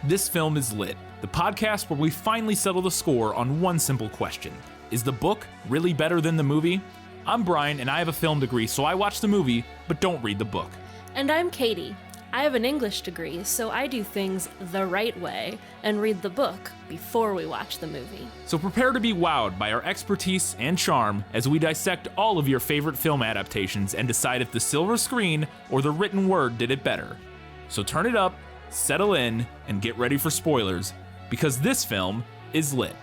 This Film is Lit, the podcast where we finally settle the score on one simple question. Is the book really better than the movie? I'm Brian, and I have a film degree, so I watch the movie, but don't read the book. And I'm Katie. I have an English degree, so I do things the right way and read the book before we watch the movie. So prepare to be wowed by our expertise and charm as we dissect all of your favorite film adaptations and decide if the silver screen or the written word did it better. So turn it up, settle in, and get ready for spoilers, because this film is lit.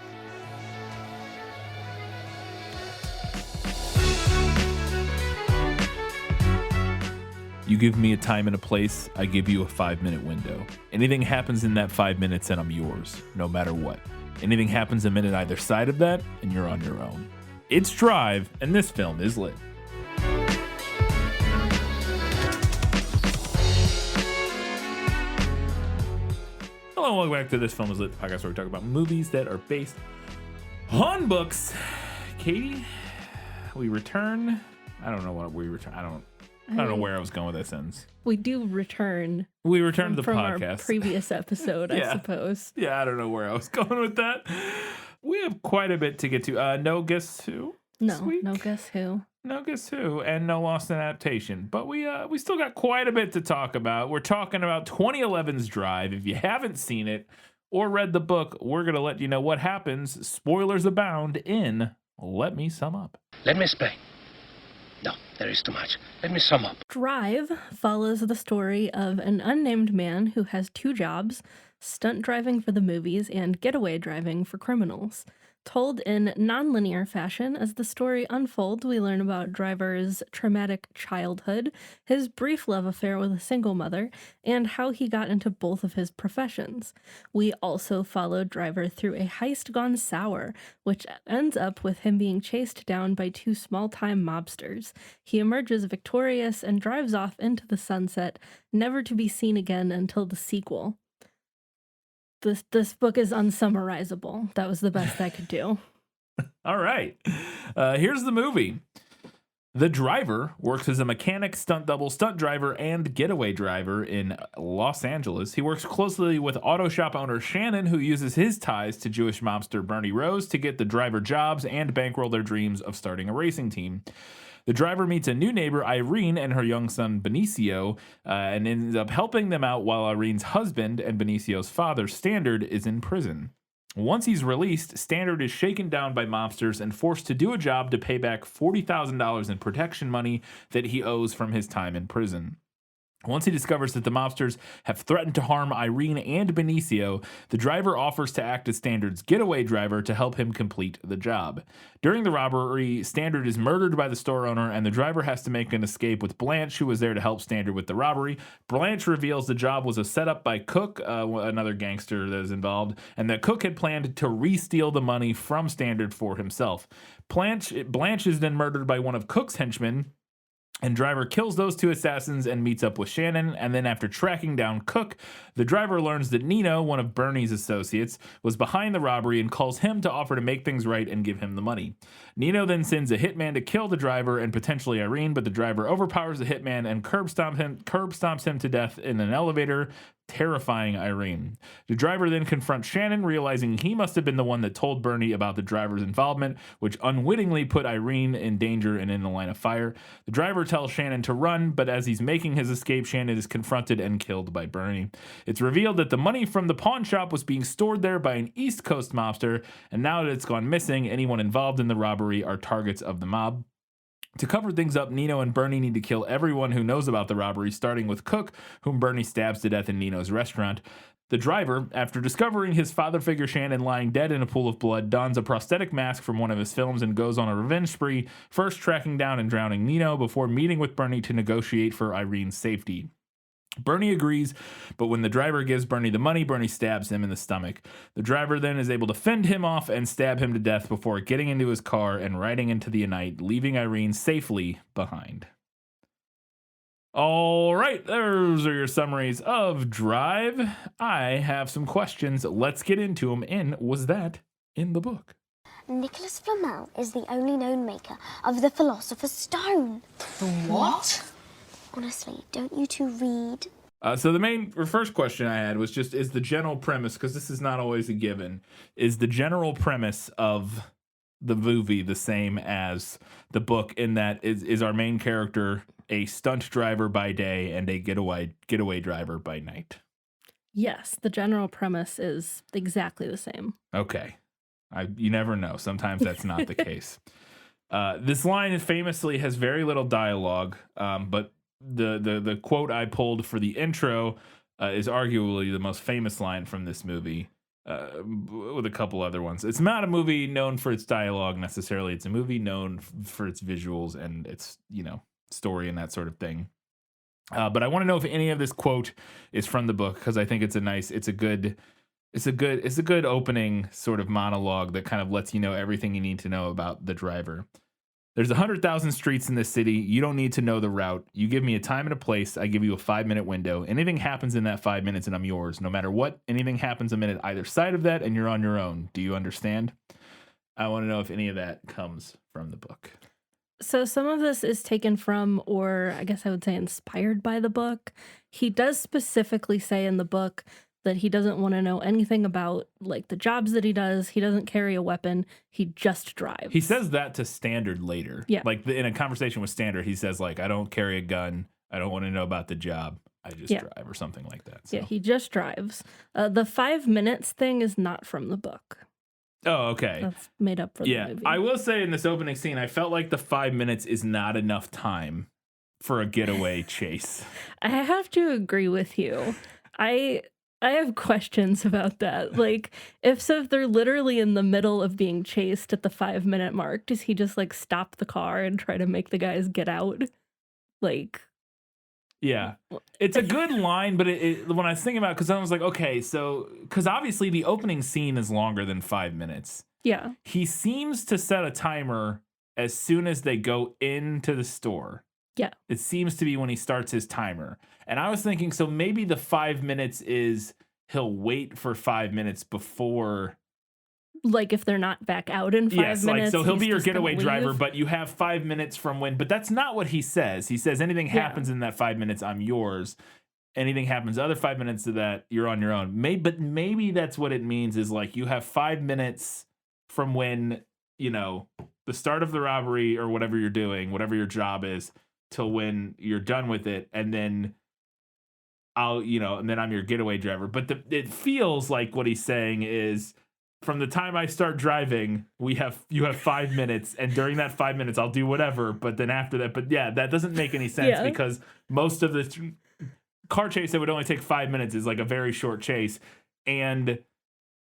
You give me a time and a place, I give you a 5-minute window. Anything happens in that 5 minutes and I'm yours, no matter what. Anything happens a minute either side of that, and you're on your own. It's Drive, and this film is lit. Hello and welcome back to This Film is Lit, the podcast where we talk about movies that are based on books. Katie, we return. I don't know what we return. I don't know where I was going with that sentence. We do return. We return to the from podcast. Our previous episode, Yeah. I suppose. Yeah, I don't know where I was going with that. We have quite a bit to get to. No Guess Who? No, this week? no Guess Who. No Guess Who, and no Lost in Adaptation. But we still got quite a bit to talk about. We're talking about 2011's Drive. If you haven't seen it or read the book, we're going to let you know what happens. Spoilers abound in Let Me Sum Up. Let me explain. No, there is too much. Let me sum up. Drive follows the story of an unnamed man who has two jobs, stunt driving for the movies and getaway driving for criminals. Told in non-linear fashion, as the story unfolds, we learn about Driver's traumatic childhood, his brief love affair with a single mother, and how he got into both of his professions. We also follow Driver through a heist gone sour, which ends up with him being chased down by two small-time mobsters. He emerges victorious and drives off into the sunset, never to be seen again until the sequel. This book is unsummarizable. That was the best I could do. All right. Here's the movie. The driver works as a mechanic, stunt double, stunt driver, and getaway driver in Los Angeles. He works closely with auto shop owner Shannon, who uses his ties to Jewish mobster Bernie Rose to get the driver jobs and bankroll their dreams of starting a racing team. The driver meets a new neighbor, Irene, and her young son, Benicio, and ends up helping them out while Irene's husband and Benicio's father, Standard, is in prison. Once he's released, Standard is shaken down by mobsters and forced to do a job to pay back $40,000 in protection money that he owes from his time in prison. Once he discovers that the mobsters have threatened to harm Irene and Benicio, the driver offers to act as Standard's getaway driver to help him complete the job. During the robbery, Standard is murdered by the store owner, and the driver has to make an escape with Blanche, who was there to help Standard with the robbery. Blanche reveals the job was a setup by Cook, another gangster that is involved, and that Cook had planned to re-steal the money from Standard for himself. Blanche is then murdered by one of Cook's henchmen, and Driver kills those two assassins and meets up with Shannon, and then after tracking down Cook, the driver learns that Nino, one of Bernie's associates, was behind the robbery and calls him to offer to make things right and give him the money. Nino then sends a hitman to kill the driver and potentially Irene, but the driver overpowers the hitman and curb stomps him to death in an elevator, terrifying Irene. The driver then confronts Shannon, realizing he must have been the one that told Bernie about the driver's involvement, which unwittingly put Irene in danger and in the line of fire. The driver tells Shannon to run, but as he's making his escape, Shannon is confronted and killed by Bernie. It's revealed that the money from the pawn shop was being stored there by an East Coast mobster, and now that it's gone missing, anyone involved in the robbery are targets of the mob. To cover things up, Nino and Bernie need to kill everyone who knows about the robbery, starting with Cook, whom Bernie stabs to death in Nino's restaurant. The driver, after discovering his father figure Shannon lying dead in a pool of blood, dons a prosthetic mask from one of his films and goes on a revenge spree, first tracking down and drowning Nino before meeting with Bernie to negotiate for Irene's safety. Bernie agrees, but when the driver gives Bernie the money, Bernie stabs him in the stomach. The driver then is able to fend him off and stab him to death before getting into his car and riding into the night, leaving Irene safely behind. All right, those are your summaries of Drive. I have some questions. Let's get into them. And was that in the book? Nicholas Flamel is the only known maker of the Philosopher's Stone. The what? Honestly, don't you two read? So the first question I had was just, is the general premise, because this is not always a given, is the general premise of the movie the same as the book, in that is our main character a stunt driver by day and a getaway driver by night? Yes, the general premise is exactly the same. Okay. You never know. Sometimes that's not the case. This line famously has very little dialogue, but the quote I pulled for the intro is arguably the most famous line from this movie, with a couple other ones. It's not a movie known for its dialogue necessarily. It's a movie known for its visuals and its, story and that sort of thing. But I want to know if any of this quote is from the book, because I think it's a good opening sort of monologue that kind of lets you know everything you need to know about the driver. There's 100,000 streets in this city. You don't need to know the route. You give me a time and a place. I give you a 5-minute window. Anything happens in that 5 minutes and I'm yours. No matter what, anything happens a minute either side of that and you're on your own. Do you understand? I want to know if any of that comes from the book. So some of this is taken from, or I guess I would say inspired by the book. He does specifically say in the book that he doesn't want to know anything about like the jobs that he does. He doesn't carry a weapon. He just drives. He says that to Standard later. Yeah. Like in a conversation with Standard, he says like, I don't carry a gun. I don't want to know about the job. I just drive, or something like that. So. Yeah, he just drives. The 5 minutes thing is not from the book. Oh, okay. That's made up for the movie. I will say in this opening scene, I felt like the 5 minutes is not enough time for a getaway chase. I have to agree with you. I have questions about that. Like, if they're literally in the middle of being chased at the 5-minute mark, does he just like stop the car and try to make the guys get out? Like, yeah, it's a good line, but when I was thinking about it, because I was like, okay, so, because obviously the opening scene is longer than 5 minutes. Yeah. He seems to set a timer as soon as they go into the store. Yeah. It seems to be when he starts his timer. And I was thinking, so maybe the 5 minutes is he'll wait for 5 minutes before. Like if they're not back out in 5 minutes. Yes, like, so he'll be your getaway driver, leave. but you have 5 minutes from when. But that's not what he says. He says anything happens in that 5 minutes, I'm yours. Anything happens the other 5 minutes of that, you're on your own. But maybe that's what it means, is like you have 5 minutes from when, the start of the robbery or whatever you're doing, whatever your job is, till when you're done with it. And then and then I'm your getaway driver. But it feels like what he's saying is, from the time I start driving, you have 5 minutes, and during that 5 minutes, I'll do whatever. But then after that, that doesn't make any sense because most of the car chase that would only take 5 minutes is like a very short chase. And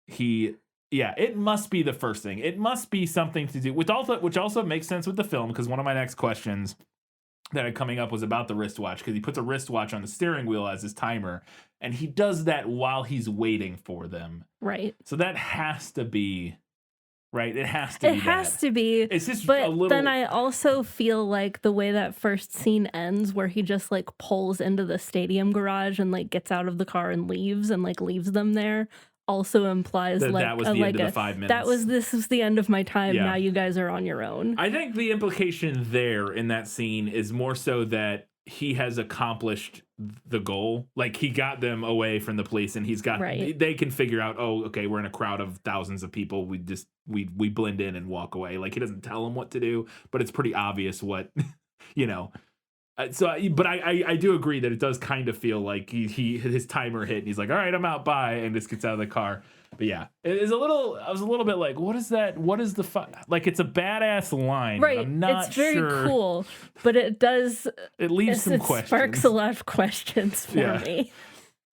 it must be the first thing. It must be something to do with which also makes sense with the film, because one of my next questions that are coming up was about the wristwatch, because he puts a wristwatch on the steering wheel as his timer, and he does that while he's waiting for them. Right. So that has to be right. It has to be. It has to be. It's just but a little. Then I also feel like the way that first scene ends, where he just like pulls into the stadium garage and like gets out of the car and leaves them there, also implies that was the end of the 5 minutes. This is the end of my time. Yeah. Now you guys are on your own. I think the implication there in that scene is more so that he has accomplished the goal. Like, he got them away from the police, and he's got, they can figure out, oh, okay, we're in a crowd of thousands of people. We blend in and walk away. Like, he doesn't tell them what to do, but it's pretty obvious what, but I do agree that it does kind of feel like his timer hit and he's like, all right, I'm out, bye, and just gets out of the car. But yeah, I was a little bit like, what is that? What is like, it's a badass line. Right. But I'm not it's very sure. cool, but it leaves some questions. Sparks a lot of questions for me.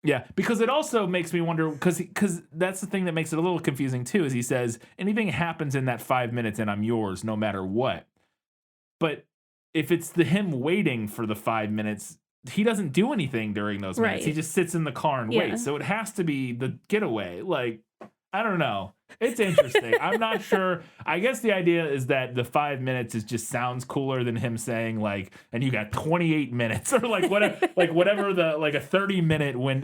Yeah, because it also makes me wonder, because that's the thing that makes it a little confusing too, is he says anything happens in that 5 minutes and I'm yours no matter what. But if it's him waiting for the 5 minutes, he doesn't do anything during those minutes. He just sits in the car and waits. So it has to be the getaway. Like, I don't know. It's interesting. I'm not sure. I guess the idea is that the 5 minutes just sounds cooler than him saying like, and you got 28 minutes or like whatever, whatever a 30-minute when,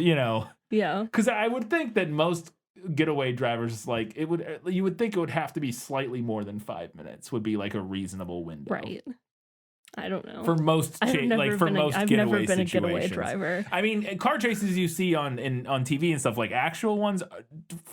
Yeah. Because I would think that most getaway drivers, like, you would think it would have to be slightly more than 5 minutes would be like a reasonable window. Right. I don't know. For most I've getaway never been a getaway situations. driver. I mean, car chases you see on TV and stuff, like actual ones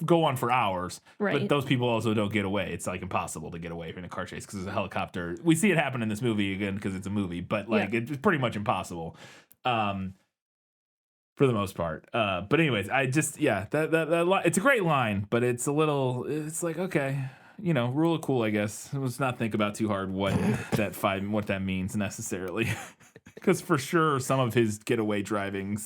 go on for hours. Right. But those people also don't get away. It's like impossible to get away from a car chase because there's a helicopter. We see it happen in this movie again because it's a movie, but like it's pretty much impossible. For the most part. But anyways, I just that it's a great line, but it's like, okay, rule of cool, I guess. Let's not think about too hard what that means necessarily. Because for sure some of his getaway driving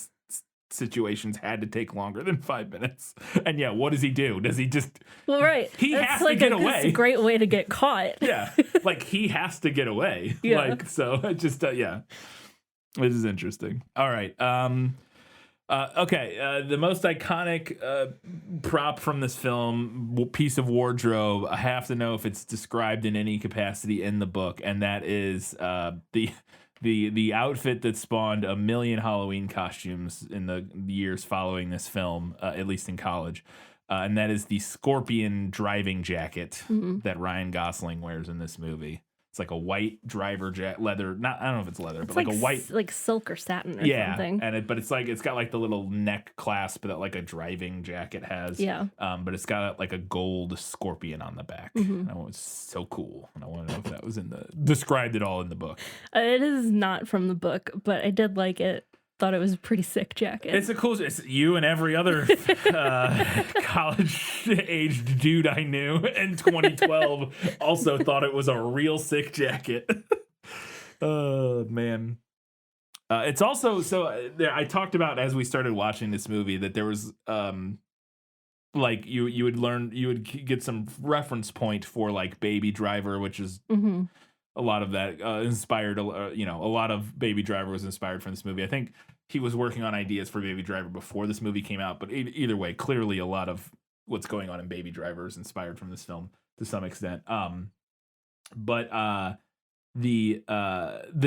situations had to take longer than 5 minutes. And what does he do? Does he just right. He has to get away. It's a great way to get caught. Yeah. Like he has to get away. Yeah. Like so it just This is interesting. All right. Okay, the most iconic prop from this film, piece of wardrobe, I have to know if it's described in any capacity in the book, and that is the outfit that spawned a million Halloween costumes in the years following this film, at least in college, and that is the scorpion driving jacket that Ryan Gosling wears in this movie. It's like a white driver leather. I don't know if it's leather, but like a white, like silk or satin or something. And but it's got like the little neck clasp that like a driving jacket has. Yeah. But it's got like a gold scorpion on the back. And it was so cool. And I want to know if that was described at all in the book. It is not from the book, but I did like it. Thought it was a pretty sick jacket. It's a cool. It's you and every other college-aged dude I knew in 2012 also thought it was a real sick jacket. Oh man! It's also I talked about as we started watching this movie that there was like you would get some reference point for like Baby Driver, which is. A lot of that inspired, a lot of Baby Driver was inspired from this movie. I think he was working on ideas for Baby Driver before this movie came out, but either way, clearly a lot of what's going on in Baby Driver is inspired from this film to some extent. But the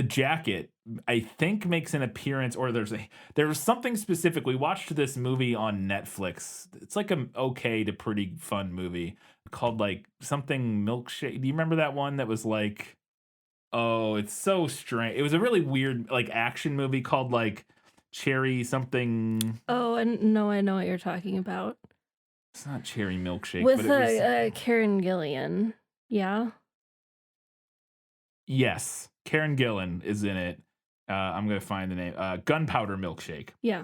jacket, I think, makes an appearance, or there was something specific. We watched this movie on Netflix. It's like an okay to pretty fun movie called like something Milkshake. Do you remember that one that was like? Oh, it's so strange. It was a really weird like action movie called like Cherry something. Oh, and no, I know what you're talking about. It's not Cherry Milkshake. With but it was, Karen Gillan. Yeah. Yes, Karen Gillan is in it. I'm gonna find the name. Gunpowder Milkshake. Yeah.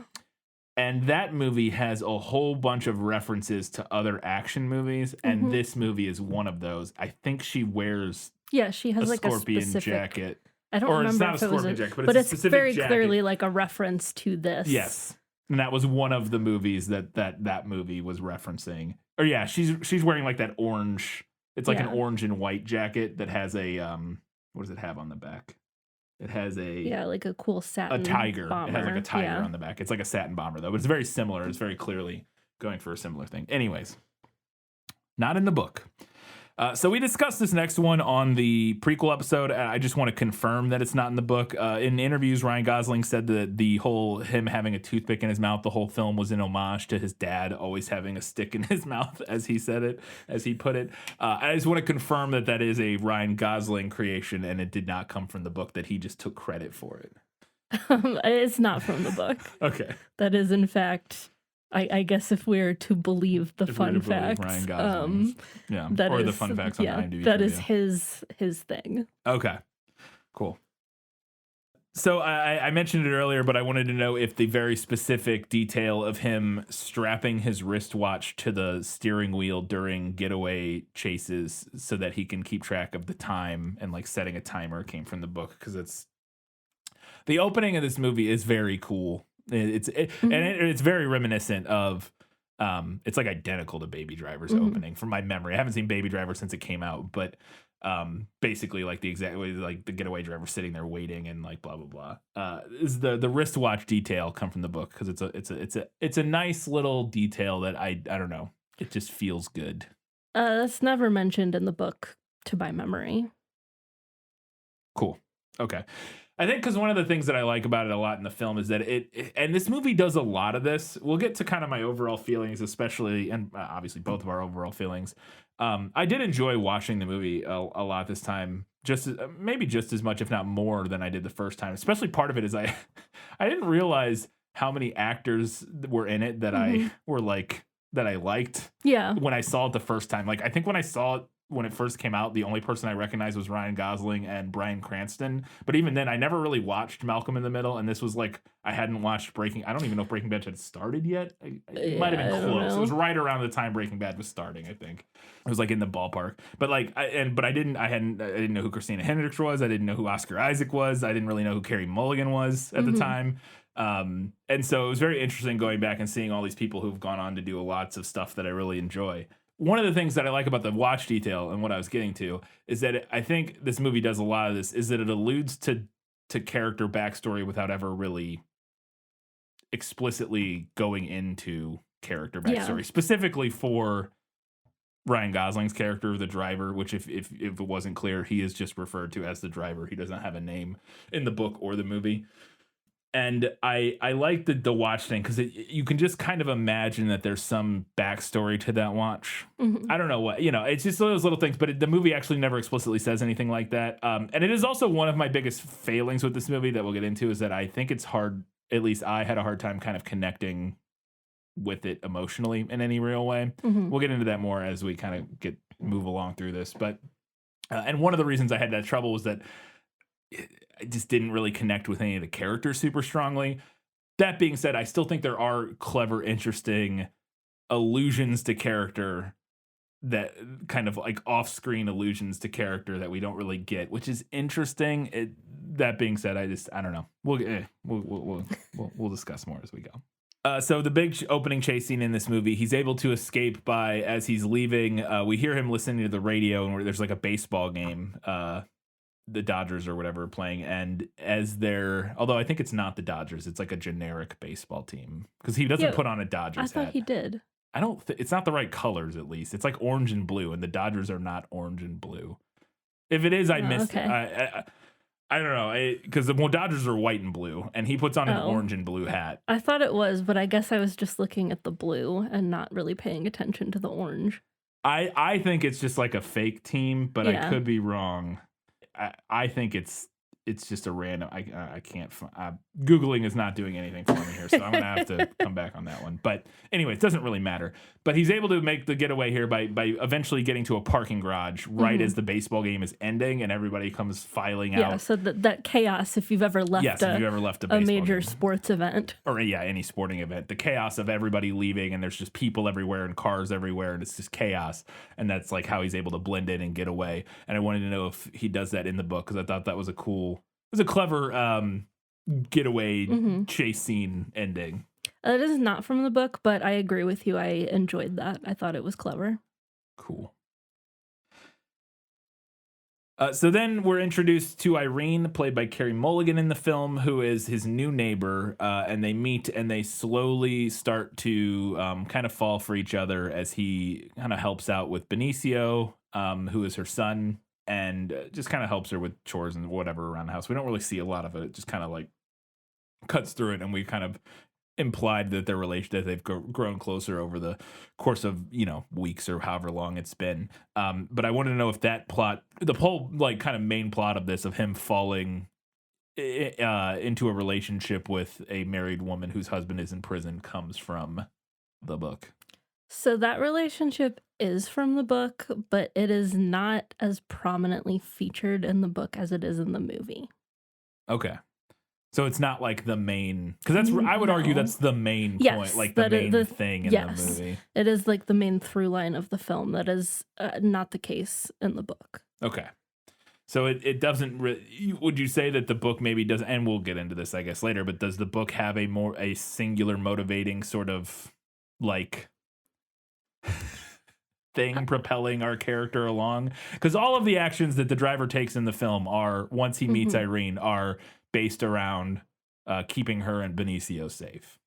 And that movie has a whole bunch of references to other action movies, and this movie is one of those. I think she wears she has like scorpion a specific jacket. I don't remember it's not if a it was scorpion jacket, but it's a it's specific very jacket. clearly like a reference to this. Yes. And that was one of the movies that movie was referencing. Or she's wearing like that orange. It's like an orange and white jacket that has a what does it have on the back? It has like a cool satin a tiger. bomber. It has like a tiger on the back. It's like a satin bomber though, but it's very similar. It's very clearly going for a similar thing. Anyways, not in the book. So we discussed this next one on the prequel episode. I just want to confirm that it's not in the book. In interviews, Ryan Gosling said that the whole him having a toothpick in his mouth, the whole film was an homage to his dad always having a stick in his mouth, as he said it, as he put it. I just want to confirm that is a Ryan Gosling creation and it did not come from the book, that he just took credit for it. It's not from the book. Okay. That is, in fact... I guess if we're to believe the fun facts, Ryan Gosling, or the fun facts on IMDb. That is his thing. Okay, cool. So I mentioned it earlier, but I wanted to know if the very specific detail of him strapping his wristwatch to the steering wheel during getaway chases so that he can keep track of the time and like setting a timer came from the book, because it's the opening of this movie is very cool. And it's very reminiscent of it's like identical to Baby Driver's opening from my memory. I haven't seen Baby Driver since it came out, but basically like the exact way, like the getaway driver sitting there waiting and like blah blah blah. Is the wristwatch detail come from the book, because it's a nice little detail that I don't know, it just feels good. That's never mentioned in the book to my memory. Cool. Okay. I think because one of the things that I like about it a lot in the film is that and this movie does a lot of this. We'll get to kind of my overall feelings, especially, and obviously both of our overall feelings. I did enjoy watching the movie a lot this time maybe just as much, if not more, than I did the first time. Especially part of it is I didn't realize how many actors were in it that that I liked. Yeah. When I saw it the first time. Like I think when I saw it when it first came out, the only person I recognized was Ryan Gosling and Bryan Cranston. But even then, I never really watched Malcolm in the Middle, and this was like I hadn't watched Breaking. I don't even know if Breaking Bad had started yet. It might have been close. It was right around the time Breaking Bad was starting. I think it was like in the ballpark. But like, I didn't know who Christina Hendricks was. I didn't know who Oscar Isaac was. I didn't really know who Carey Mulligan was at the time. And so it was very interesting going back and seeing all these people who've gone on to do lots of stuff that I really enjoy. One of the things that I like about the watch detail and what I was getting to is that I think this movie does a lot of this, is that it alludes to character backstory without ever really explicitly going into character backstory, specifically for Ryan Gosling's character, the driver, which if it wasn't clear, he is just referred to as the driver. He doesn't have a name in the book or the movie. And I like the watch thing because you can just kind of imagine that there's some backstory to that watch. I don't know what, it's just those little things, but the movie actually never explicitly says anything like that. And it is also one of my biggest failings with this movie that we'll get into is that I think it's hard, at least I had a hard time kind of connecting with it emotionally in any real way. We'll get into that more as we kind of move along through this. But, and one of the reasons I had that trouble was that I just didn't really connect with any of the characters super strongly. That being said, I still think there are clever, interesting allusions to character, that kind of like off-screen allusions to character that we don't really get, which is interesting. That being said, I don't know. We'll discuss more as we go. So the big opening chase scene in this movie, he's able to escape as he's leaving. We hear him listening to the radio, and there's like a baseball game. The Dodgers or whatever playing, and although I think it's not the Dodgers, it's like a generic baseball team because he doesn't put on a Dodgers hat. I thought he did. I don't. It's not the right colors. At least it's like orange and blue, and the Dodgers are not orange and blue. If it is, I missed. Okay. I don't know because the Dodgers are white and blue, and he puts on an orange and blue hat. I thought it was, but I guess I was just looking at the blue and not really paying attention to the orange. I think it's just like a fake team, but I could be wrong. I think it's just a random. I can't. Googling is not doing anything for me here, so I'm gonna have to come back on that one. But anyway, it doesn't really matter. But he's able to make the getaway here by eventually getting to a parking garage right as the baseball game is ending, and everybody comes filing out. Yeah, so that chaos. If you've ever left, a major sports event, or any sporting event, the chaos of everybody leaving, and there's just people everywhere and cars everywhere, and it's just chaos. And that's like how he's able to blend in and get away. And I wanted to know if he does that in the book because I thought that was a clever getaway chase scene ending. It is not from the book, but I agree with you. I enjoyed that. I thought it was clever. Cool. So then we're introduced to Irene, played by Carey Mulligan in the film, who is his new neighbor, and they meet and they slowly start to kind of fall for each other as he kind of helps out with Benicio, who is her son, and just kind of helps her with chores and whatever around the house. We don't really see a lot of it. It just kind of like cuts through it, and we kind of implied that their relation, that they've grown closer over the course of weeks or however long it's been. But I wanted to know if that plot, the whole like kind of main plot of this, of him falling into a relationship with a married woman whose husband is in prison, comes from the book. So that relationship is from the book, but it is not as prominently featured in the book as it is in the movie. Okay. So it's not like the main, because I would argue that's the main point, like the main thing in the movie. It is like the main through line of the film. That is not the case in the book. Okay. So it doesn't, would you say that the book maybe doesn't, and we'll get into this I guess later, but does the book have a singular motivating sort of like thing propelling our character along? Because all of the actions that the driver takes in the film are, once he meets Irene, are based around keeping her and Benicio safe.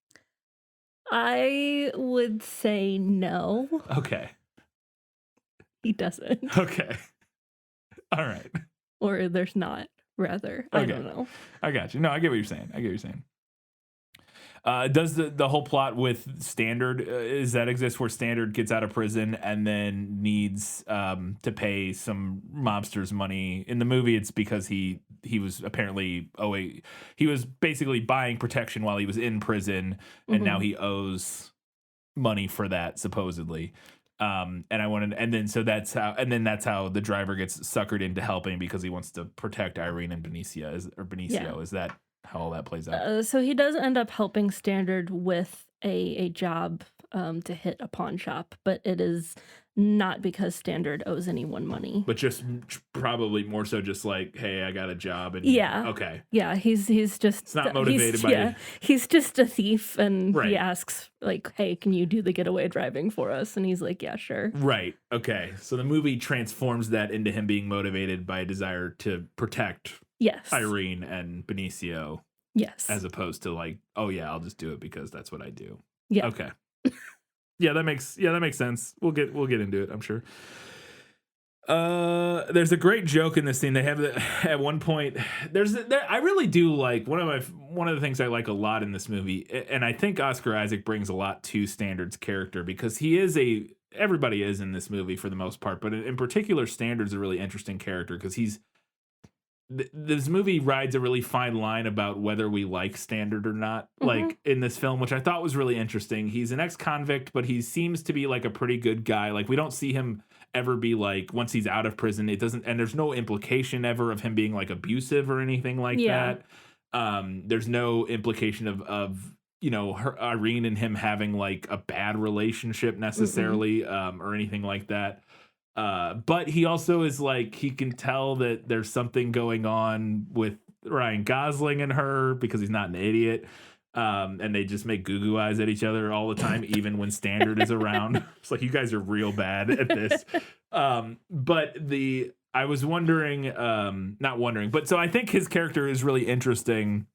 I would say no. Okay. He doesn't. Okay. All right. Or there's not, rather. Okay. I don't know. I got you. No, I get what you're saying. Does the whole plot with Standard is that exists where Standard gets out of prison and then needs to pay some mobsters money? In the movie, it's because he was apparently he was basically buying protection while he was in prison, and now he owes money for that supposedly. And that's how the driver gets suckered into helping because he wants to protect Irene and Benicio. Is that how all that plays out? So he does end up helping Standard with a job to hit a pawn shop, but it is not because Standard owes anyone money. But just probably more so just like, hey, I got a job. And yeah. Okay. Yeah, he's just... It's not motivated by... Yeah, he's just a thief, and Right. he asks, like, hey, can you do the getaway driving for us? And he's like, yeah, sure. Right. Okay. So the movie transforms that into him being motivated by a desire to protect Irene and Benicio. Yes. As opposed to like, oh yeah, I'll just do it because that's what I do. Yeah. Okay. that makes sense. We'll get into it, I'm sure. There's a great joke in this scene. They have at one point. I really do like one of the things I like a lot in this movie, and I think Oscar Isaac brings a lot to Standard's character because he is everybody is in this movie for the most part, but in particular, Standard's a really interesting character because this movie rides a really fine line about whether we like Standard or not, like in this film, which I thought was really interesting. He's an ex-convict, but he seems to be like a pretty good guy. Like we don't see him ever be like, once he's out of prison, and there's no implication ever of him being like abusive or anything like that. There's no implication of Irene and him having like a bad relationship necessarily, or anything like that. But he also is like, he can tell that there's something going on with Ryan Gosling and her because he's not an idiot. And they just make goo eyes at each other all the time, even when Standard is around. It's like, you guys are real bad at this. But I was wondering, not wondering, but so I think his character is really interesting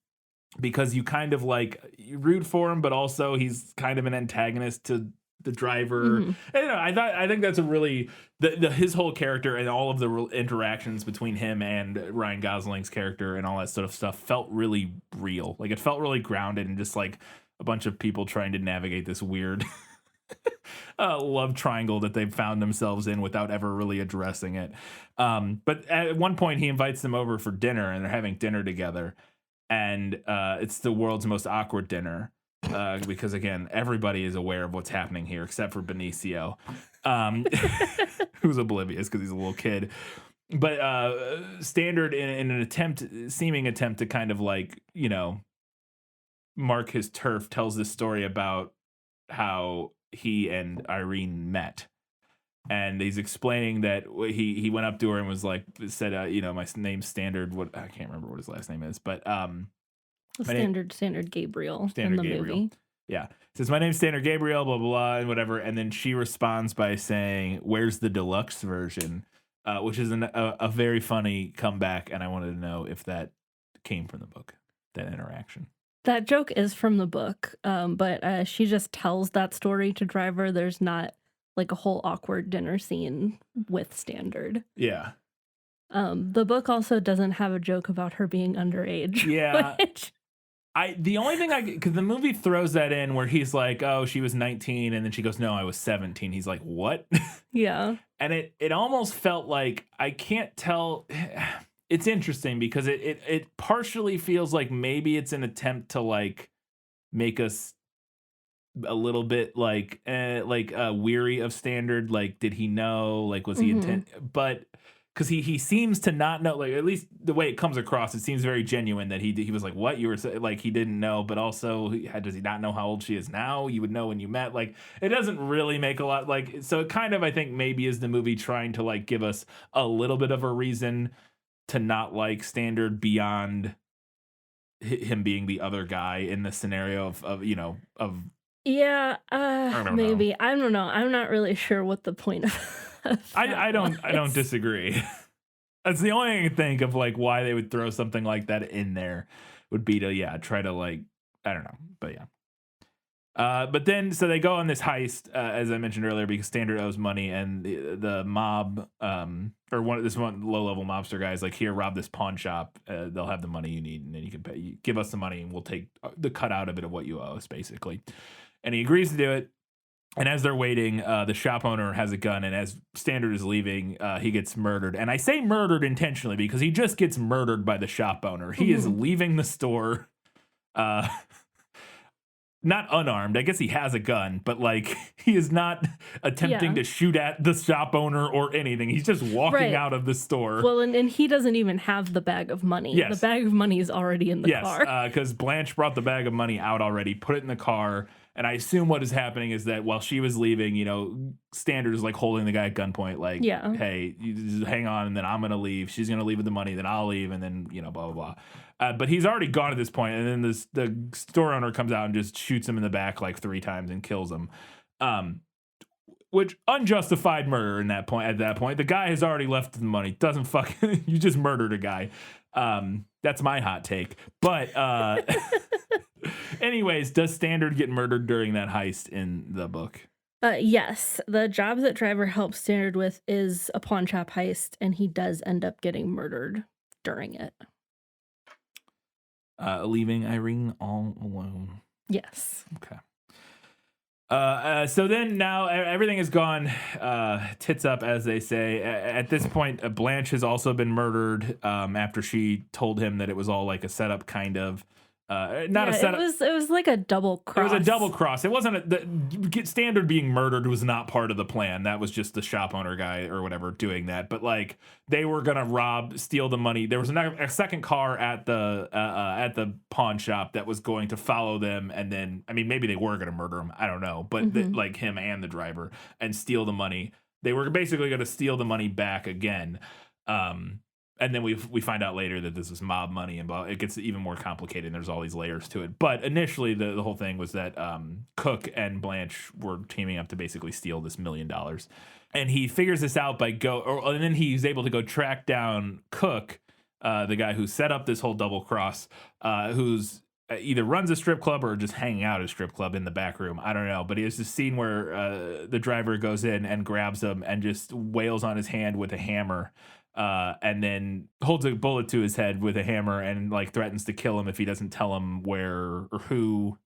because you kind of like, you root for him, but also he's kind of an antagonist to the driver. And, I think that's a really his whole character and all of the interactions between him and Ryan Gosling's character and all that sort of stuff felt really real. Like it felt really grounded and just like a bunch of people trying to navigate this weird love triangle that they've found themselves in without ever really addressing it. But at one point he invites them over for dinner and they're having dinner together, and it's the world's most awkward dinner. Because again, everybody is aware of what's happening here except for Benicio, who's oblivious because he's a little kid. But Standard, in an seeming attempt to kind of like, mark his turf, tells this story about how he and Irene met. And he's explaining that he went up to her and was like, said, my name's Standard. What, I can't remember what his last name is, but Standard Gabriel in the movie. Yeah. Says, my name's Standard Gabriel, blah, blah, blah, and whatever. And then she responds by saying, where's the deluxe version? Which is a very funny comeback. And I wanted to know if that came from the book, that interaction. That joke is from the book, but she just tells that story to Driver. There's not like a whole awkward dinner scene with Standard. Yeah. The book also doesn't have a joke about her being underage. Yeah. The only thing because the movie throws that in where he's like, oh, she was 19, and then she goes, no, I was 17. He's like, what? Yeah. And it almost felt like, I can't tell. It's interesting because it partially feels like maybe it's an attempt to like make us a little bit like weary of Standard. Like, did he know? Like, was he intent? But because he seems to not know, like, at least the way it comes across, it seems very genuine that he was like, what, you were like, he didn't know, but also does he not know how old she is now? You would know when you met. Like, it doesn't really make a lot, like, so it kind of, I think maybe is the movie trying to like give us a little bit of a reason to not like Standard beyond him being the other guy in the scenario of yeah, maybe know. I don't know. I'm not really sure what the point of I don't disagree. That's the only thing I can think of, like, why they would throw something like that in there would be to try to, like, I don't know, but yeah. But then, so they go on this heist, as I mentioned earlier, because Standard owes money, and the mob, or this one low-level mobster guy is like, here, rob this pawn shop. They'll have the money you need, and then you can pay. You give us the money, and we'll take the cut out of it of what you owe us, basically. And he agrees to do it. And as they're waiting, the shop owner has a gun, and as Standard is leaving, he gets murdered. And I say murdered intentionally because he just gets murdered by the shop owner. He is leaving the store. Not unarmed. I guess he has a gun, but like he is not attempting to shoot at the shop owner or anything. He's just walking out of the store. Well, and he doesn't even have the bag of money. Yes. The bag of money is already in the car. Yes, because Blanche brought the bag of money out already, put it in the car. And I assume what is happening is that while she was leaving, you know, Standard is like holding the guy at gunpoint, like, hey, you just hang on, and then I'm going to leave. She's going to leave with the money, then I'll leave, and then, you know, blah, blah, blah. But he's already gone at this point, and then the store owner comes out and just shoots him in the back like 3 times and kills him. Which unjustified murder at that point. The guy has already left the money. Doesn't fucking you just murdered a guy. That's my hot take. But anyways, does Standard get murdered during that heist in the book? Yes. The job that Driver helps Standard with is a pawn shop heist, and he does end up getting murdered during it. Leaving Irene all alone. Yes. Okay. So then now everything is gone tits up, as they say. At this point, Blanche has also been murdered after she told him that it was all like a setup, kind of. Not a setup. It was like a double cross. It was a double cross. It wasn't the Standard being murdered was not part of the plan. That was just the shop owner guy or whatever doing that. But like they were gonna steal the money. There was a second car at the pawn shop that was going to follow them, and then I mean maybe they were gonna murder him. I don't know, but like him and the driver and steal the money. They were basically gonna steal the money back again. And then we find out later that this is mob money, and it gets even more complicated, and there's all these layers to it. But initially, the whole thing was that Cook and Blanche were teaming up to basically steal this $1 million. And he figures this out and then he's able to go track down Cook, the guy who set up this whole double cross, who's either runs a strip club or just hanging out at a strip club in the back room. I don't know. But he has this scene where the driver goes in and grabs him and just wails on his hand with a hammer. And then holds a bullet to his head with a hammer and like threatens to kill him if he doesn't tell him where or who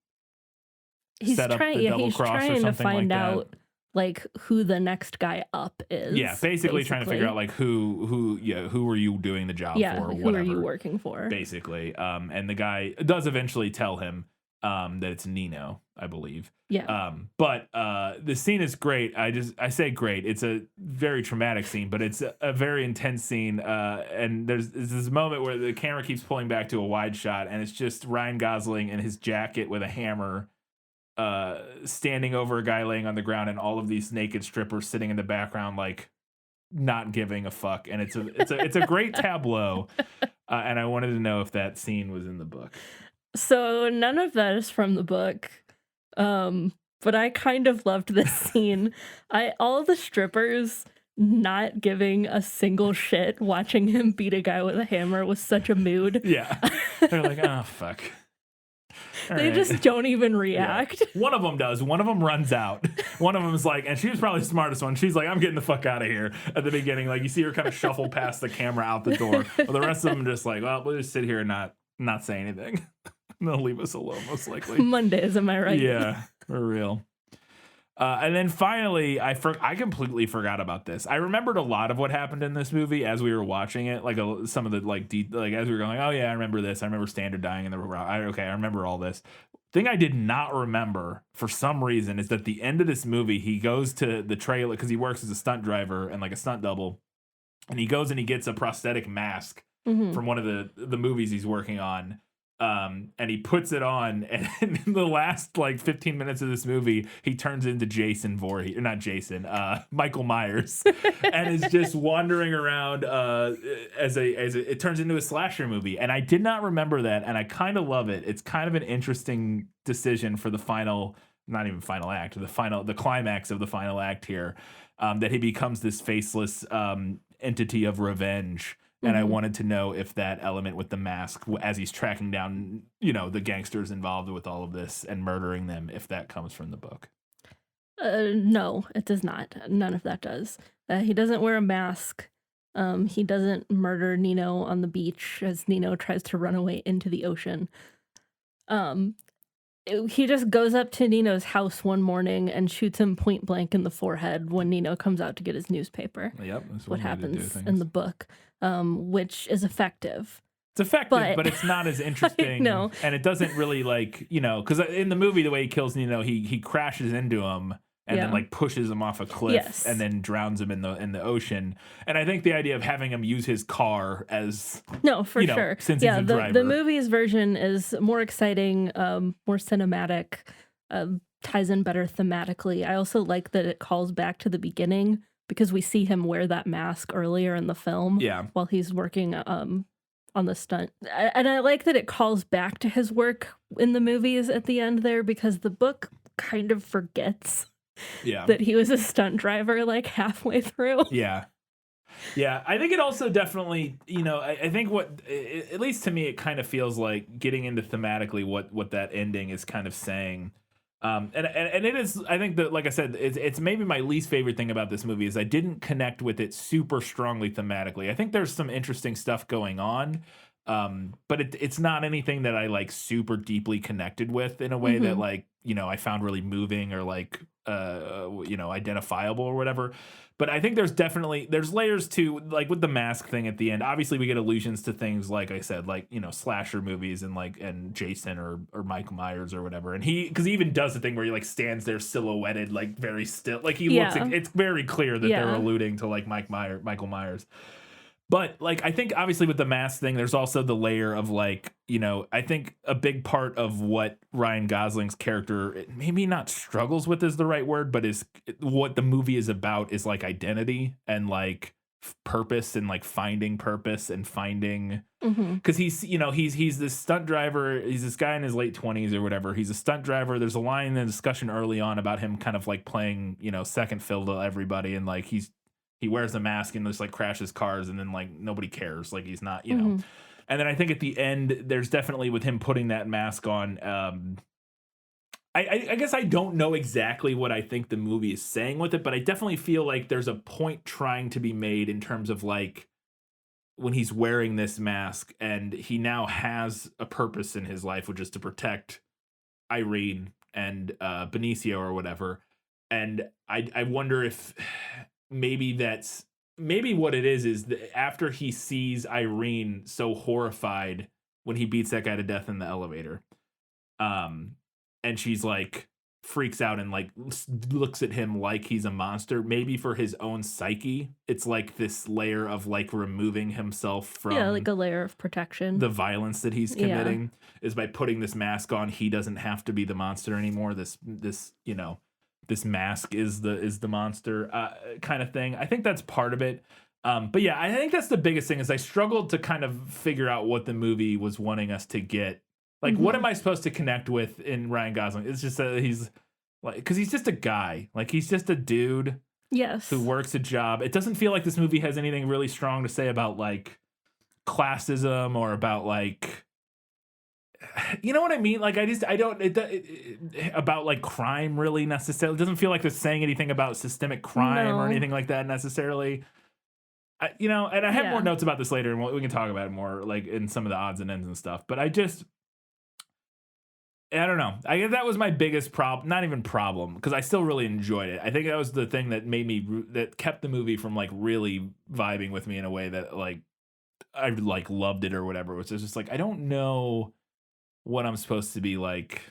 set up the double cross or something like that. He's trying to find out like who the next guy up is. Yeah, basically trying to figure out like who are you doing the job for or whatever. Who are you working for? Basically. And the guy does eventually tell him that it's Nino, I believe. Yeah. But the scene is great. I say great. It's a very traumatic scene, but it's a very intense scene. And there's this moment where the camera keeps pulling back to a wide shot, and it's just Ryan Gosling in his jacket with a hammer, standing over a guy laying on the ground, and all of these naked strippers sitting in the background, like not giving a fuck. And it's a great tableau. And I wanted to know if that scene was in the book. So none of that is from the book. But I kind of loved this scene. All the strippers not giving a single shit watching him beat a guy with a hammer was such a mood. Yeah. They're like, oh, fuck. They just don't even react. Yeah. One of them does. One of them runs out. One of them is like, and she was probably the smartest one. She's like, I'm getting the fuck out of here at the beginning. Like you see her kind of shuffle past the camera out the door. Well, the rest of them are just like, well, we'll just sit here and not say anything. They'll leave us alone, most likely. Mondays, am I right? Yeah, for real. And then finally, I completely forgot about this. I remembered a lot of what happened in this movie as we were watching it, like some of the like as we were going, oh yeah, I remember this. I remember Standard dying in the I remember all this. Thing I did not remember for some reason is that at the end of this movie, he goes to the trailer because he works as a stunt driver and like a stunt double, and he goes and he gets a prosthetic mask from one of the movies he's working on. And he puts it on, and in the last like 15 minutes of this movie, he turns into Michael Myers, and is just wandering around as it turns into a slasher movie. And I did not remember that, and I kind of love it. It's kind of an interesting decision for the not even final act, the climax of the final act here, that he becomes this faceless entity of revenge. And I Mhm. wanted to know if that element with the mask, as he's tracking down, you know, the gangsters involved with all of this and murdering them, if that comes from the book. No, it does not. None of that does. He doesn't wear a mask. He doesn't murder Nino on the beach as Nino tries to run away into the ocean. Um, he just goes up to Nino's house one morning and shoots him point blank in the forehead when Nino comes out to get his newspaper. Yep, that's What one way to do happens in things. the book, which is effective. It's effective, But- but it's not as interesting. know. And it doesn't really like, you know, because in the movie, the way he kills Nino, he crashes into him and then Yeah. like pushes him off a cliff Yes. and then drowns him in the ocean. And I think the idea of having him use his car as No, for you know, sure. since he's a the driver. movie's version is more exciting, more cinematic, ties in better thematically. I also like that it calls back to the beginning because we see him wear that mask earlier in the film Yeah. while he's working on the stunt. And I like that it calls back to his work in the movies at the end there because the book kind of forgets Yeah. that he was a stunt driver like halfway through. Yeah. Yeah, I think it also definitely, you know, I think at least to me, it kind of feels like getting into thematically what that ending is kind of saying. And it is, I think that, like I said, it's maybe my least favorite thing about this movie is I didn't connect with it super strongly thematically. I think there's some interesting stuff going on, but it's not anything that I like super deeply connected with in a way that like, you know, I found really moving or like, you know, identifiable or whatever. But I think there's layers to, like, with the mask thing at the end. Obviously, we get allusions to things, like I said, like, you know, slasher movies and Jason or Michael Myers or whatever. And because he even does the thing where he like stands there silhouetted, like very still, like he looks. Yeah. It's very clear that they're Yeah. alluding to like Michael Myers. But like, I think obviously with the mask thing, there's also the layer of like, you know, I think a big part of what Ryan Gosling's character maybe not struggles with is the right word, but is what the movie is about is like identity and like purpose and like finding purpose and finding, because he's, you know, he's this stunt driver. He's this guy in his late 20s or whatever. He's a stunt driver. There's a line in the discussion early on about him kind of like playing, you know, second fiddle to everybody. And like, he wears a mask and just like crashes cars and then like nobody cares. Like he's not, you know. And then I think at the end, there's definitely with him putting that mask on. I guess I don't know exactly what I think the movie is saying with it, but I definitely feel like there's a point trying to be made in terms of like when he's wearing this mask and he now has a purpose in his life, which is to protect Irene and Benicio or whatever. And I wonder if maybe what it is that after he sees Irene so horrified when he beats that guy to death in the elevator, and she's like freaks out and like looks at him like he's a monster, maybe for his own psyche it's like this layer of like removing himself from like a layer of protection. the violence that he's committing is by putting this mask on. He doesn't have to be the monster anymore. This you know, this mask is the monster kind of thing. I think that's part of it. But yeah, I think that's the biggest thing is I struggled to kind of figure out what the movie was wanting us to get. Like, what am I supposed to connect with in Ryan Gosling? It's just that he's like, because he's just a guy. Like, he's just a dude Yes. who works a job. It doesn't feel like this movie has anything really strong to say about like classism or about like, you know what I mean? Like, about like crime really necessarily. It doesn't feel like they're saying anything about systemic crime or No. anything like that necessarily. You know, and I have more notes about this later, and we can talk about it more like in some of the odds and ends and stuff. But I don't know. I guess that was my biggest problem. Not even problem, because I still really enjoyed it. I think that was the thing that that kept the movie from like really vibing with me in a way that like I like loved it or whatever. Which is just like I don't know what I'm supposed to be like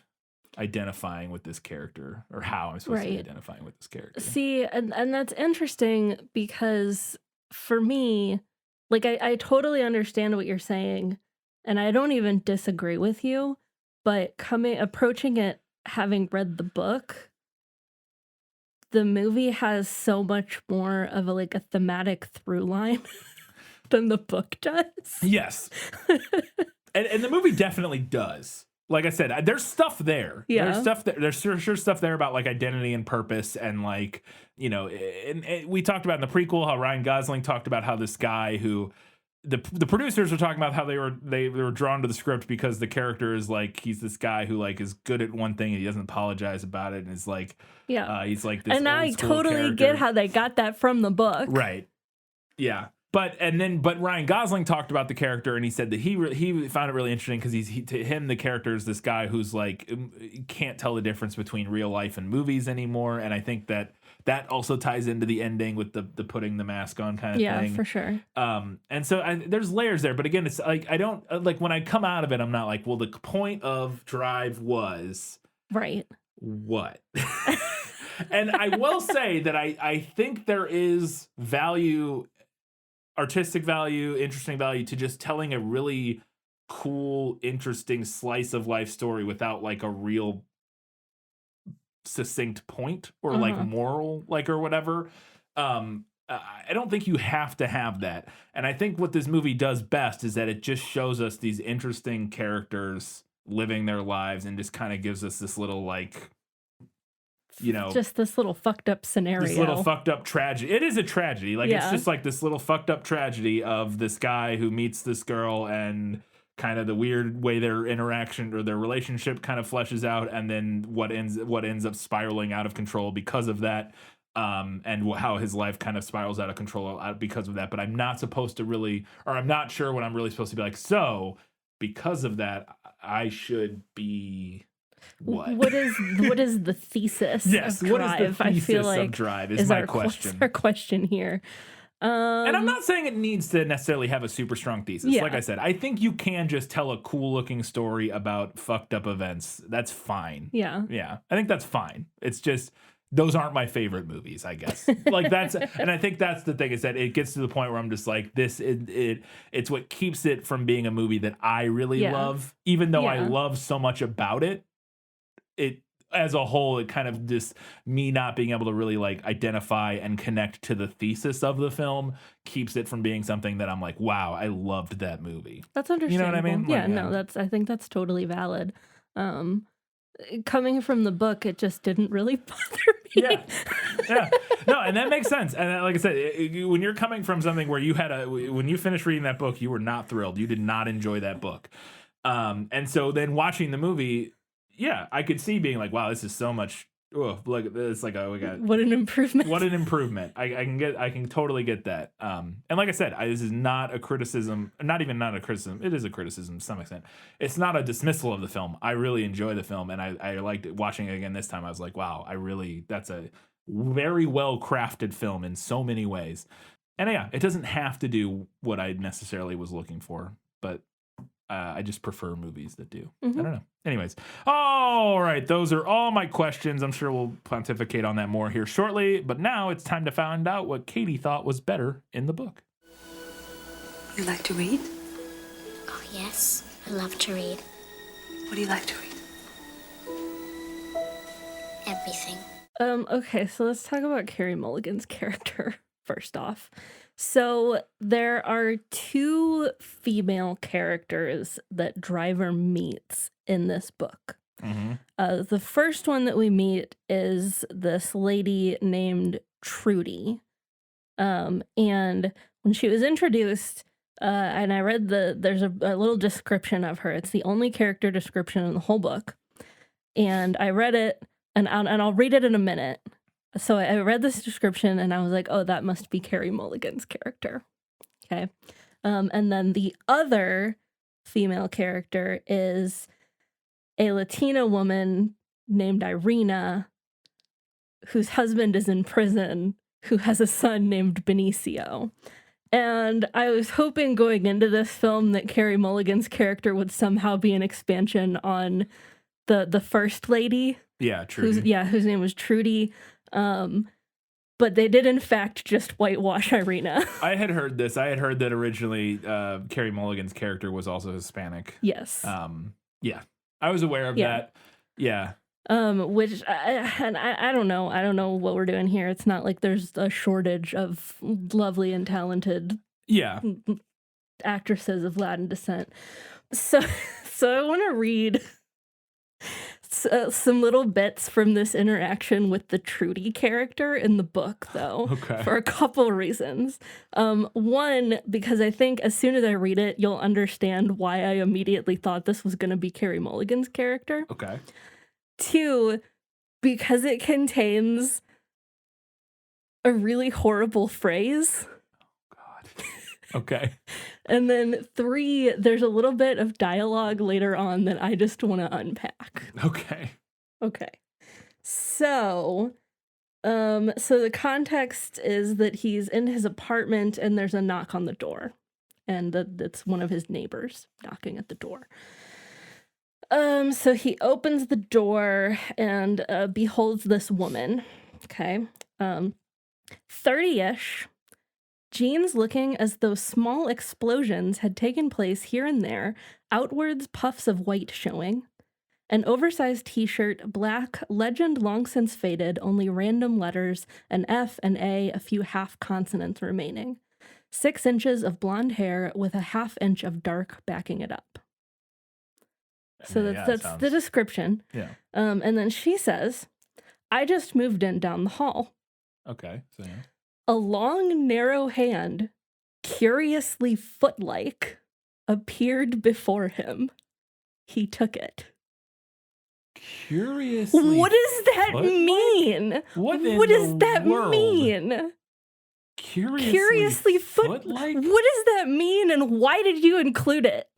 identifying with this character or how I'm supposed to be identifying with this character. See, and that's interesting because for me, like I totally understand what you're saying, and I don't even disagree with you. But approaching it, having read the book, the movie has so much more of a thematic through line than the book does. Yes. and the movie definitely does. Like I said, there's stuff there. Yeah. There's stuff there. There's sure stuff there about like identity and purpose and like, you know, and we talked about in the prequel how Ryan Gosling talked about how this guy who the producers were talking about how they were drawn to the script because the character is like, he's this guy who like is good at one thing and he doesn't apologize about it, and is like, Yeah. he's like this And old I school totally character. get how they got that from the book. Right. Yeah. But Ryan Gosling talked about the character, and he said that he found it really interesting because to him the character is this guy who's like can't tell the difference between real life and movies anymore, and I think that also ties into the ending with the putting the mask on kind of thing. Yeah, for sure. And so there's layers there, but again, it's like I don't like when I come out of it, I'm not like, well, the point of Drive was right. What? And I will say that I think there is value, artistic value, interesting value to just telling a really cool, interesting slice of life story without like a real succinct point or like moral, like, or whatever. I don't think you have to have that. And I think what this movie does best is that it just shows us these interesting characters living their lives and just kind of gives us this little like, you know, just this little fucked up scenario. This little fucked up tragedy. It is a tragedy. Like, yeah. It's just like this little fucked up tragedy of this guy who meets this girl and kind of the weird way their interaction or their relationship kind of fleshes out, and then what ends up spiraling out of control because of that, and how his life kind of spirals out of control because of that. But I'm not supposed to really, or I'm not sure what I'm really supposed to be like, so because of that, I should be... What is the thesis yes, of what Drive? is the thesis I feel like of Drive is my question. Our question here. And I'm not saying it needs to necessarily have a super strong thesis. Yeah. Like I said, I think you can just tell a cool looking story about fucked up events. That's fine. Yeah. Yeah. I think that's fine. It's just, those aren't my favorite movies, I guess. Like that's, and I think that's the thing, is that it gets to the point where I'm just like, it's what keeps it from being a movie that I really love, even though I love so much about it. It, as a whole, it kind of just, me not being able to really like identify and connect to the thesis of the film keeps it from being something that I'm like, wow, I loved that movie. That's understandable. You know what I mean? Yeah, like, no, I think that's totally valid. Coming from the book, it just didn't really bother me. Yeah. No, and that makes sense. And like I said, when you're coming from something where when you finished reading that book, you were not thrilled. You did not enjoy that book. And so then watching the movie, yeah, I could see being like, wow, this is so much. Oh, look, it's like, oh, we got what an improvement. What an improvement. I can totally get that. And like I said, this is not a criticism, not a criticism. It is a criticism to some extent. It's not a dismissal of the film. I really enjoy the film, and I liked it. Watching it again this time, I was like, wow, that's a very well crafted film in so many ways. And yeah, it doesn't have to do what I necessarily was looking for, but I just prefer movies that do. I don't know. Anyways, all right, those are all my questions. I'm sure we'll pontificate on that more here shortly, but now it's time to find out what Katie thought was better in the book. You like to read? Oh, yes. I love to read. What do you like to read? Everything. Okay, so let's talk about Carey Mulligan's character first off. So there are two female characters that Driver meets in this book. The first one that we meet is this lady named Trudy. And when she was introduced, and I read there's a little description of her. It's the only character description in the whole book. And I read it, and I'll read it in a minute. So I read this description and I was like, oh, that must be Carey Mulligan's character. Okay. And then the other female character is a Latina woman named Irina, whose husband is in prison, who has a son named Benicio. And I was hoping going into this film that Carey Mulligan's character would somehow be an expansion on the first lady. Yeah, Trudy. Whose name was Trudy. But they did in fact just whitewash Irina. I had heard this. I had heard that originally Carey Mulligan's character was also Hispanic. Yes. Yeah. I was aware of that. Yeah. Which I don't know. I don't know what we're doing here. It's not like there's a shortage of lovely and talented actresses of Latin descent. So I want to read some little bits from this interaction with the Trudy character in the book, though, Okay. for a couple reasons. One, because I think as soon as I read it, you'll understand why I immediately thought this was going to be Carey Mulligan's character. Okay. Two, because it contains a really horrible phrase. God. Okay. And then three, there's a little bit of dialogue later on that I just want to unpack. Okay. Okay. So the context is that he's in his apartment and there's a knock on the door. And that's one of his neighbors knocking at the door. So he opens the door and beholds this woman. Okay. 30-ish. Jeans looking as though small explosions had taken place here and there, outwards puffs of white showing. An oversized t-shirt, black, legend long since faded, only random letters, an F, an A, a few half consonants remaining. 6 inches of blonde hair with a ½ inch of dark backing it up. So that's the description. Yeah. And then she says, I just moved in down the hall. Okay. So yeah. A long, narrow hand, curiously foot-like, appeared before him. He took it. Curiously. What does that foot-like? mean? What does that world? mean? Curiously foot-like? What does that mean, and why did you include it?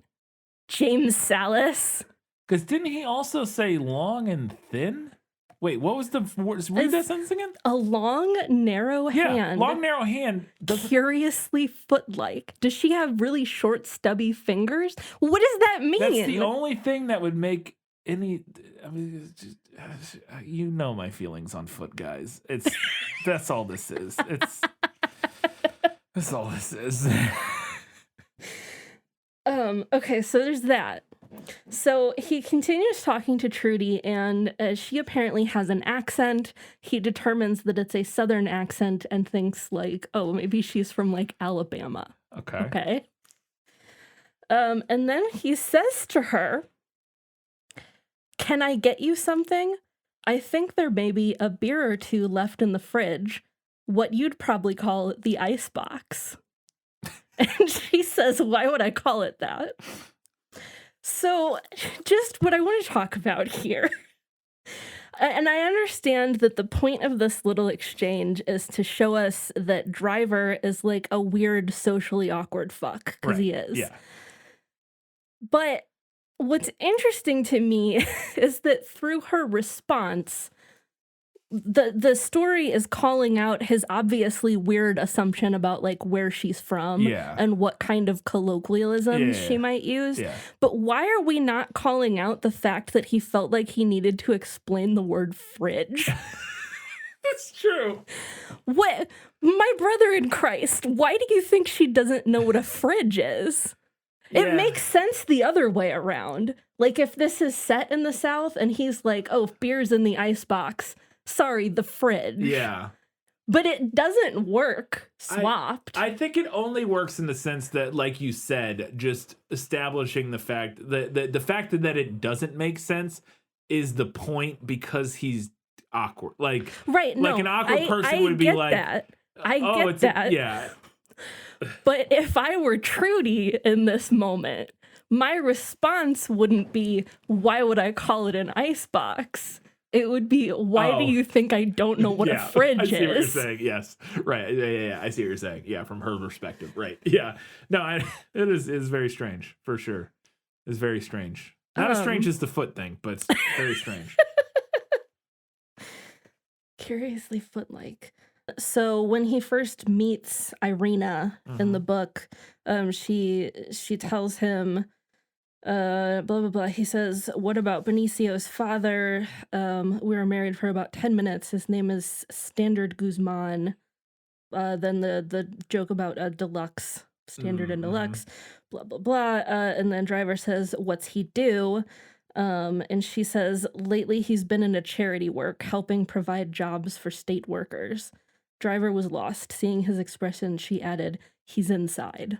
James Salas? Because didn't he also say long and thin? Wait, what was the read that sentence again? A long, narrow hand. Yeah, long, narrow hand. Curiously foot-like. Does she have really short, stubby fingers? What does that mean? That's the only thing that would make any. I mean, it's just, you know my feelings on foot, guys. It's that's all this is. That's all this is. Okay, so there's that. So he continues talking to Trudy, and she apparently has an accent. He determines that it's a Southern accent and thinks like, oh, maybe she's from like Alabama. Okay. Okay. And then he says to her, can I get you something? I think there may be a beer or two left in the fridge, what you'd probably call the ice box. And she says, why would I call it that? So just what I want to talk about here. And I understand that the point of this little exchange is to show us that Driver is like a weird, socially awkward fuck, because he is. Yeah. But what's interesting to me is that through her response, the story is calling out his obviously weird assumption about like where she's from and what kind of colloquialisms she might use. Yeah. But why are we not calling out the fact that he felt like he needed to explain the word fridge? That's true. What? My brother in Christ, why do you think she doesn't know what a fridge is? It makes sense the other way around. Like if this is set in the South and he's like, oh, beer's in the icebox. Sorry, the fridge. Yeah. But it doesn't work swapped. I think it only works in the sense that, like you said, just establishing the fact that the fact that it doesn't make sense is the point because he's awkward. Like, right, like an awkward person would be like, that. I get that. Yeah. But if I were Trudy in this moment, my response wouldn't be, why would I call it an icebox? It would be, why do you think I don't know what a fridge is? I see what you're saying. Yes. Right. Yeah. I see what you're saying. Yeah. From her perspective. Right. Yeah. No, it is very strange for sure. It's very strange. Not as strange as the foot thing, but it's very strange. Curiously foot-like. So when he first meets Irina in the book, she tells him, blah, blah, blah. He says, what about Benicio's father? We were married for about 10 minutes. His name is Standard Guzman. Then the joke about Deluxe, Standard and Deluxe, blah, blah, blah. And then Driver says, what's he do? And she says, lately he's been into charity work, helping provide jobs for state workers. Driver was lost. Seeing his expression, she added, he's inside.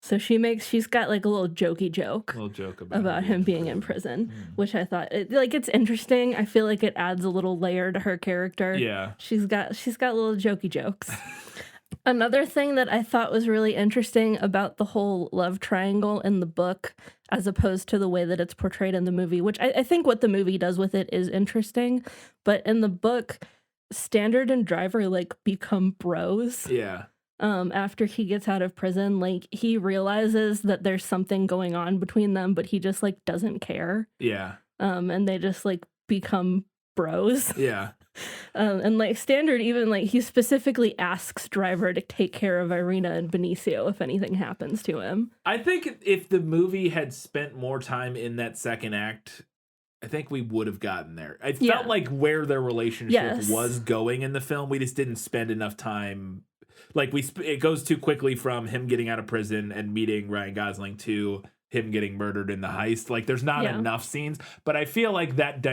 So she's got like a little jokey joke Little joke about him being in prison, Mm. which I thought it's interesting. I feel like it adds a little layer to her character. Yeah. She's got little jokey jokes. Another thing that I thought was really interesting about the whole love triangle in the book, as opposed to the way that it's portrayed in the movie, which I think what the movie does with it is interesting, but in the book, Standard and Driver like become bros. Yeah. After he gets out of prison, like he realizes that there's something going on between them, but he just like doesn't care. Yeah. And they just like become bros. Yeah. And like Standard even like he specifically asks Driver to take care of Irina and Benicio if anything happens to him. I think if the movie had spent more time in that second act, I think we would have gotten there. I felt like where their relationship was going in the film, we just didn't spend enough time. Like it goes too quickly from him getting out of prison and meeting Ryan Gosling to him getting murdered in the heist. Like there's not enough scenes, but I feel like that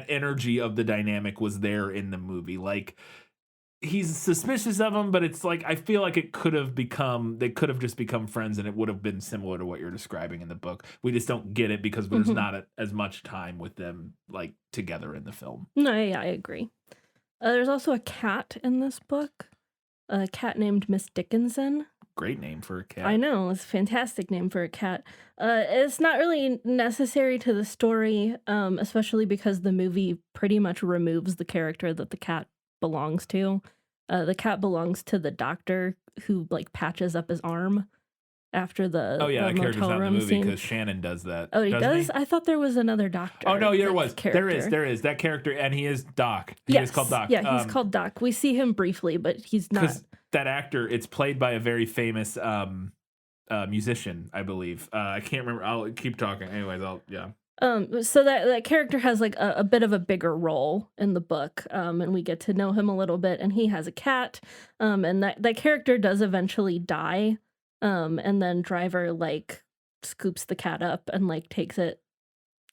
energy of the dynamic was there in the movie. Like he's suspicious of him, but it's like I feel like they could have just become friends and it would have been similar to what you're describing in the book. We just don't get it because there's not as much time with them like together in the film. No, yeah, I agree. There's also a cat in this book, a cat named Miss Dickinson. Great name for a cat. I know, it's a fantastic name for a cat. It's not really necessary to the story, especially because the movie pretty much removes the character that the cat belongs to. The cat belongs to the doctor who like patches up his arm after the that character's motel not in the room movie scene. because Shannon does that. Oh, he does? He? I thought there was another doctor. Oh no, there was. Character. There is that character, and he is Doc. He is called Doc. Yeah, he's called Doc. We see him briefly, but he's not. That actor, it's played by a very famous musician, I believe. I can't remember. I'll keep talking. Anyways, So that character has like a bit of a bigger role in the book, and we get to know him a little bit. And he has a cat, and that character does eventually die. And then Driver like scoops the cat up and like takes it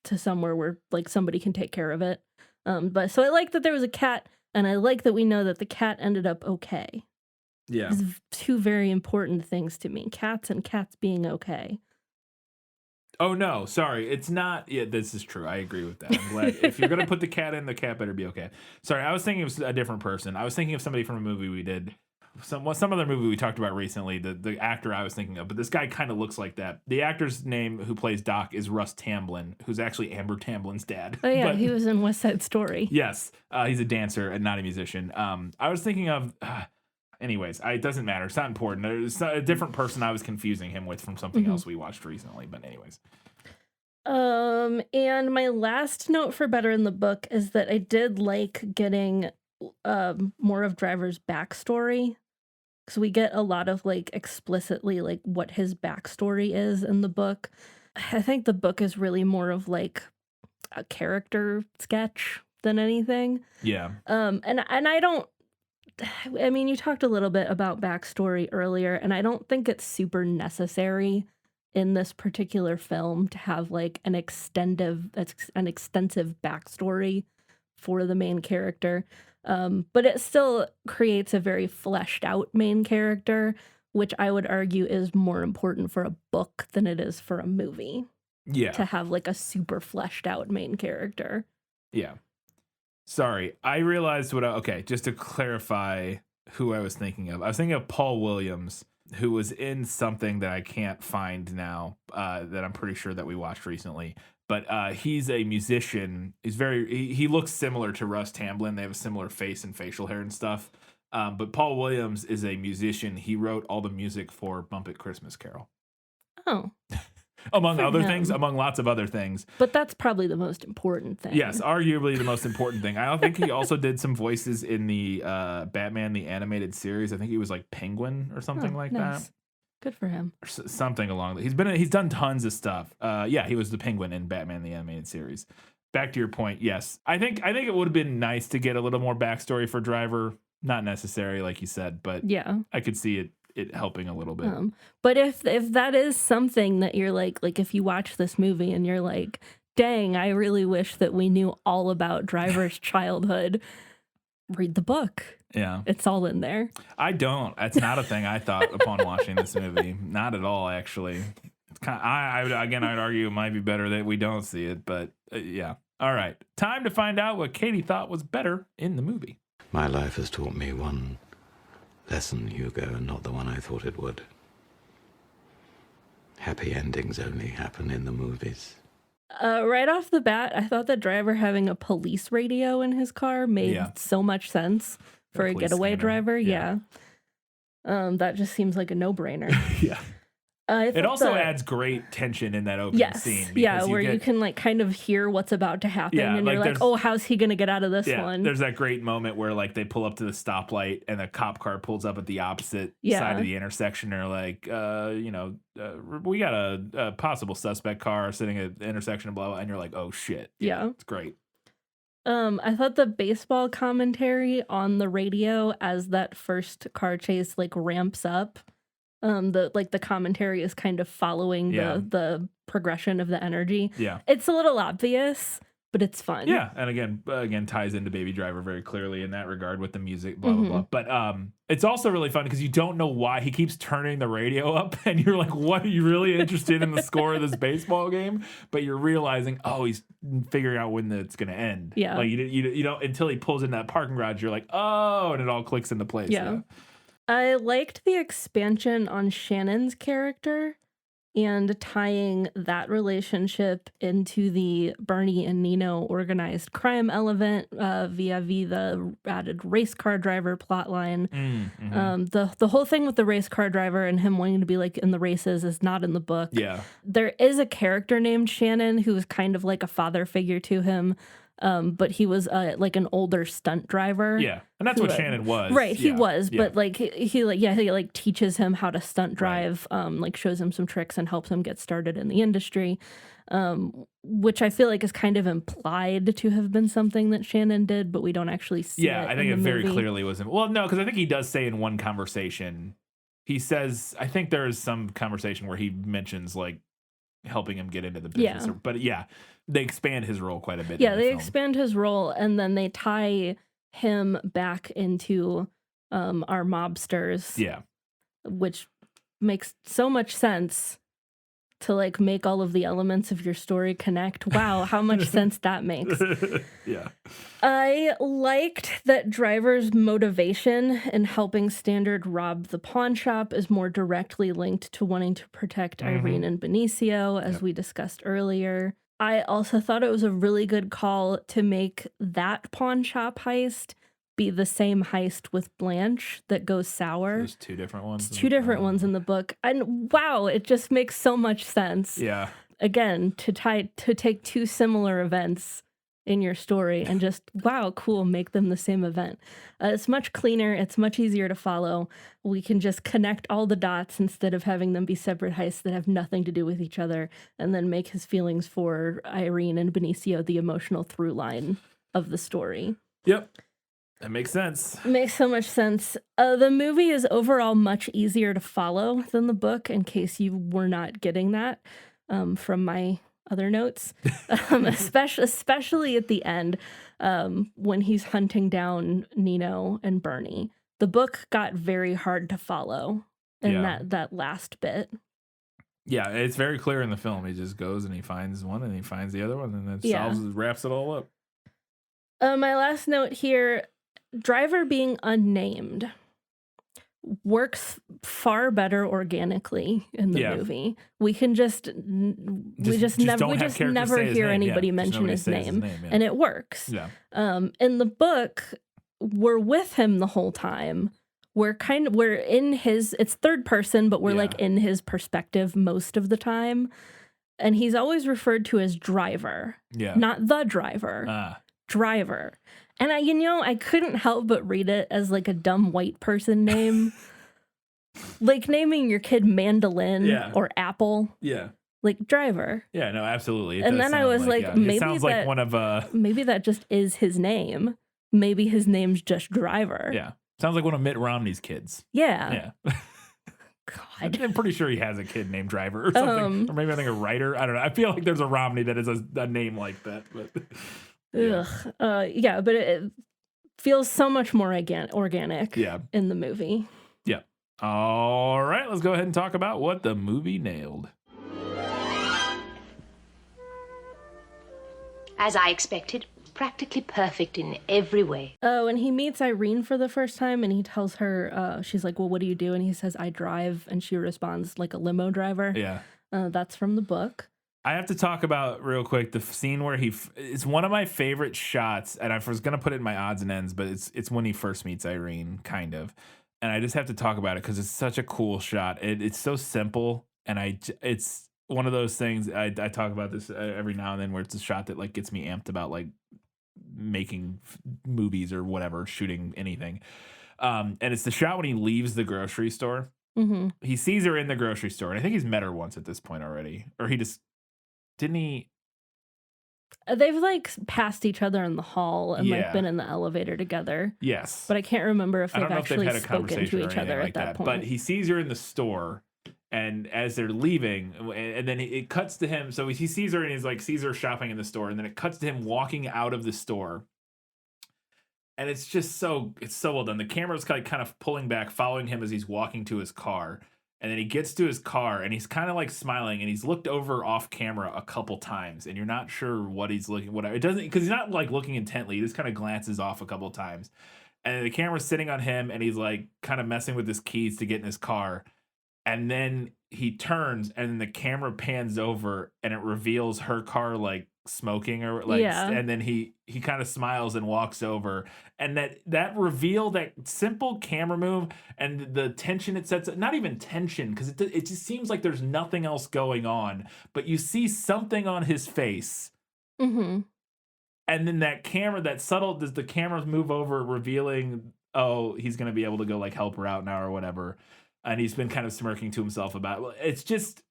to somewhere where like somebody can take care of it. But so I like that there was a cat, and I like that we know that the cat ended up okay. Yeah, it's two very important things to me: cats and cats being okay. Oh no, sorry, it's not. Yeah, this is true. I agree with that. I'm glad if you're gonna put the cat in, the cat better be okay. Sorry, I was thinking of a different person. I was thinking of somebody from a movie we did. Some other movie we talked about recently, the actor I was thinking of, but this guy kind of looks like that. The actor's name who plays Doc is Russ Tamblyn, who's actually Amber Tamblin's dad. Oh yeah, but, he was in West Side Story. Yes, he's a dancer and not a musician. I was thinking of, anyways, it doesn't matter. It's not important. There's a different person I was confusing him with from something else we watched recently. But anyways. And my last note for better in the book is that I did like getting more of Driver's backstory. Because we get a lot of like explicitly like what his backstory is in the book. I think the book is really more of like a character sketch than anything. Yeah. And I don't. I mean, you talked a little bit about backstory earlier, and I don't think it's super necessary in this particular film to have like an extensive backstory for the main character. But it still creates a very fleshed out main character, which I would argue is more important for a book than it is for a movie. Yeah. To have like a super fleshed out main character. Yeah. Sorry, I realized okay, just to clarify who I was thinking of. I was thinking of Paul Williams, who was in something that I can't find now, that I'm pretty sure that we watched recently. But he's a musician. He looks similar to Russ Tamblyn. They have a similar face and facial hair and stuff. But Paul Williams is a musician. He wrote all the music for Bump It Christmas Carol. Oh. Among lots of other things. But that's probably the most important thing. Yes, arguably the most important thing. I don't think he also did some voices in the Batman, the animated series. I think he was like Penguin or something like that. Good for him. Or something along that. He's done tons of stuff. Yeah, he was the Penguin in Batman, the animated series. Back to your point, yes. I think it would have been nice to get a little more backstory for Driver. Not necessary, like you said, but yeah, I could see it helping a little bit. But if that is something that you're like if you watch this movie and you're like, dang, I really wish that we knew all about Driver's childhood, read the book. Yeah. It's all in there. I don't. That's not a thing I thought upon watching this movie. Not at all, actually. It's kind of, I'd argue it might be better that we don't see it, but yeah. All right. Time to find out what Katie thought was better in the movie. My life has taught me one lesson, Hugo, and not the one I thought it would. Happy endings only happen in the movies. Right off the bat, I thought the driver having a police radio in his car made so much sense for a getaway driver. Yeah. That just seems like a no-brainer. Yeah. It also adds great tension in that opening scene. Yeah, where you can like kind of hear what's about to happen, and you're like, oh, how's he gonna get out of this one? There's that great moment where like they pull up to the stoplight and the cop car pulls up at the opposite side of the intersection. They're like, we got a possible suspect car sitting at the intersection, blah, blah, and you're like, oh shit. Yeah. It's great. I thought the baseball commentary on the radio as that first car chase like ramps up. The commentary is kind of following the progression of the energy. Yeah. It's a little obvious, but it's fun. Yeah. And again ties into Baby Driver very clearly in that regard with the music, blah, blah, blah. But it's also really fun because you don't know why he keeps turning the radio up and you're like, what, are you really interested in the score of this baseball game? But you're realizing, oh, he's figuring out when it's going to end. Yeah. Like you don't until he pulls in that parking garage, you're like, oh, and it all clicks into place. Yeah. I liked the expansion on Shannon's character and tying that relationship into the Bernie and Nino organized crime element via the added race car driver plotline. The whole thing with the race car driver and him wanting to be like in the races is not in the book. Yeah. There is a character named Shannon who is kind of like a father figure to him. But he was like an older stunt driver. Yeah, and that's what Shannon was. Right, he was, but like he teaches him how to stunt drive, like shows him some tricks and helps him get started in the industry, which I feel like is kind of implied to have been something that Shannon did, but we don't actually see. Yeah, I think it very clearly wasn't. Well, no, because I think he does say in one conversation, he says, I think there is some conversation where he mentions like helping him get into the business. But they expand his role quite a bit. Yeah, they expand his role and then they tie him back into our mobsters. Yeah. Which makes so much sense to like make all of the elements of your story connect. Wow, how much sense that makes. Yeah. I liked that Driver's motivation in helping Standard rob the pawn shop is more directly linked to wanting to protect Irene and Benicio, as we discussed earlier. I also thought it was a really good call to make that pawn shop heist be the same heist with Blanche that goes sour. There's two different ones. It's two different ones in the book. And wow, it just makes so much sense. Yeah. Again, to take two similar events in your story and just, wow, cool, make them the same event. It's much cleaner. It's much easier to follow. We can just connect all the dots instead of having them be separate heists that have nothing to do with each other, and then make his feelings for Irene and Benicio the emotional through line of the story. Yep. That makes sense. Makes so much sense. The movie is overall much easier to follow than the book, in case you were not getting that from my other notes, especially at the end when he's hunting down Nino and Bernie. The book got very hard to follow in that last bit. Yeah, it's very clear in the film. He just goes and he finds one and he finds the other one and then wraps it all up. My last note here, Driver being unnamed works far better organically in the movie. We can never hear anybody mention his name, and it works. Yeah. In the book, we're with him the whole time. We're in his, it's third person, but we're like in his perspective most of the time. And he's always referred to as Driver, not the driver, Driver. And I couldn't help but read it as like a dumb white person name. Like naming your kid Mandolin or Apple. Yeah. Like Driver. Yeah, no, absolutely. And then I was like, maybe it sounds like one of maybe that just is his name. Maybe his name's just Driver. Yeah. Sounds like one of Mitt Romney's kids. Yeah. Yeah. God. I'm pretty sure he has a kid named Driver or something. Or maybe I think a writer. I don't know. I feel like there's a Romney that is a name like that. But Ugh. But feels so much more organic Yeah. in the movie. Yeah. All right, let's go ahead and talk about what the movie nailed. As I expected, practically perfect in every way. Oh, and he meets Irene for the first time, and he tells her, she's like, well, what do you do? And he says, I drive, and she responds, like a limo driver. Yeah. That's from the book. I have to talk about real quick the scene where it's one of my favorite shots, and I was going to put it in my odds and ends, but it's when he first meets Irene, kind of. And I just have to talk about it because it's such a cool shot. It's so simple, and it's one of those things I talk about this every now and then where it's a shot that like gets me amped about like making movies or whatever, shooting anything. And it's the shot when he leaves the grocery store. Mm-hmm. He sees her in the grocery store, and I think he's met her once at this point already, or he just didn't he. They've like passed each other in the hall and Yeah. like been in the elevator together. Yes, But I can't remember if I they've don't know if they've actually had a spoken conversation to or each anything other like at that point. But he sees her in the store, and as they're leaving, and then it cuts to him. So he sees her and he's like sees her shopping in the store, and then it cuts to him walking out of the store. And it's just so well done. The camera's kind of pulling back, following him as he's walking to his car. And then he gets to his car and he's kind of like smiling, and he's looked over off camera a couple times, and you're not sure what he's looking, what it doesn't, because he's not like looking intently. He just kind of glances off a couple times, and the camera's sitting on him, and he's like kind of messing with his keys to get in his car. And then he turns, and then the camera pans over, and it reveals her car like smoking or like, Yeah. and then he kind of smiles and walks over, and that reveal, that simple camera move, and the tension it sets, not even tension, because it just seems like there's nothing else going on, but you see something on his face. Mm-hmm. And then that camera, that subtle, does the cameras move over, revealing, oh, he's going to be able to go like help her out now or whatever. And he's been kind of smirking to himself about it. It's just,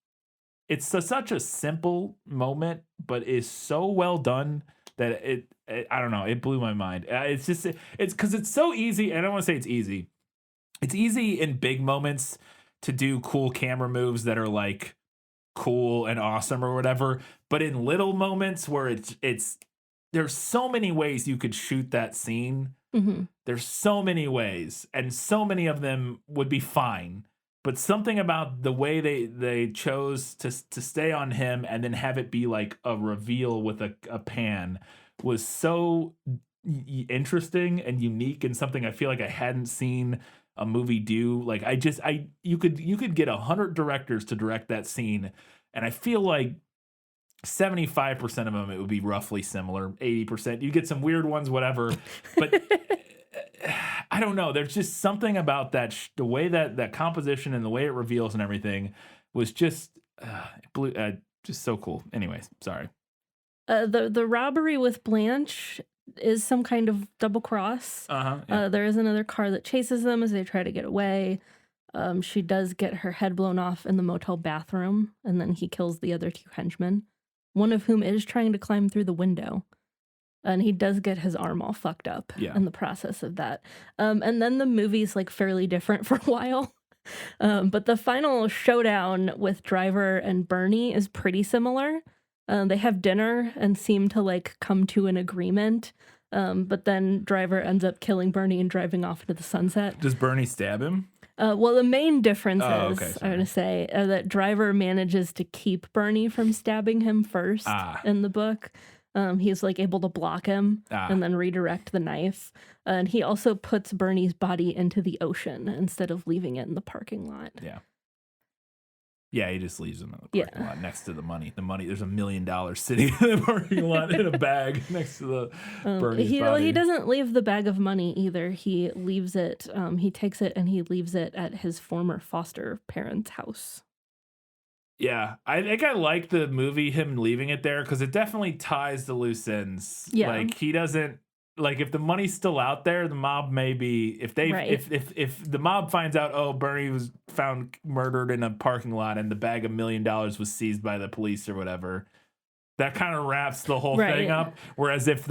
such a simple moment, but is so well done that it I don't know, it blew my mind. It's just, it's because it's so easy. And I don't want to say it's easy. It's easy in big moments to do cool camera moves that are like cool and awesome or whatever. But in little moments where it's there's so many ways you could shoot that scene. Mm-hmm. There's so many ways, and so many of them would be fine. But something about the way they chose to stay on him and then have it be like a reveal with a pan was so interesting and unique, and something I feel like I hadn't seen a movie do. Like you could get 100 directors to direct that scene, and I feel like 75% of them it would be roughly similar. 80% you get some weird ones, whatever, but I don't know. There's just something about that the way that composition and the way it reveals and everything was just just so cool. Anyways, sorry. The robbery with Blanche is some kind of double cross. Yeah. There is another car that chases them as they try to get away. She does get her head blown off in the motel bathroom, and then he kills the other two henchmen, one of whom is trying to climb through the window. And he does get his arm all fucked up in the process of that. And then the movie's like fairly different for a while. But the final showdown with Driver and Bernie is pretty similar. They have dinner and seem to like come to an agreement. But then Driver ends up killing Bernie and driving off into the sunset. Does Bernie stab him? Well, the main difference Oh, is, okay, I'm going to say, that Driver manages to keep Bernie from stabbing him first in the book. He's like able to block him and then redirect the knife. And he also puts Bernie's body into the ocean instead of leaving it in the parking lot. Yeah. Yeah, he just leaves him in the parking lot next to the money. The money, there's $1 million sitting in the parking lot in a bag next to the Bernie's body. He doesn't leave the bag of money either. He leaves it, he takes it and he leaves it at his former foster parents' house. Yeah, I think I like the movie, him leaving it there, because it definitely ties the loose ends. Yeah. Like, he doesn't, like, if the money's still out there, the mob may be, if they, Right. if the mob finds out, oh, Bernie was found murdered in a parking lot and the bag of $1 million was seized by the police or whatever, that kind of wraps the whole thing up. Whereas if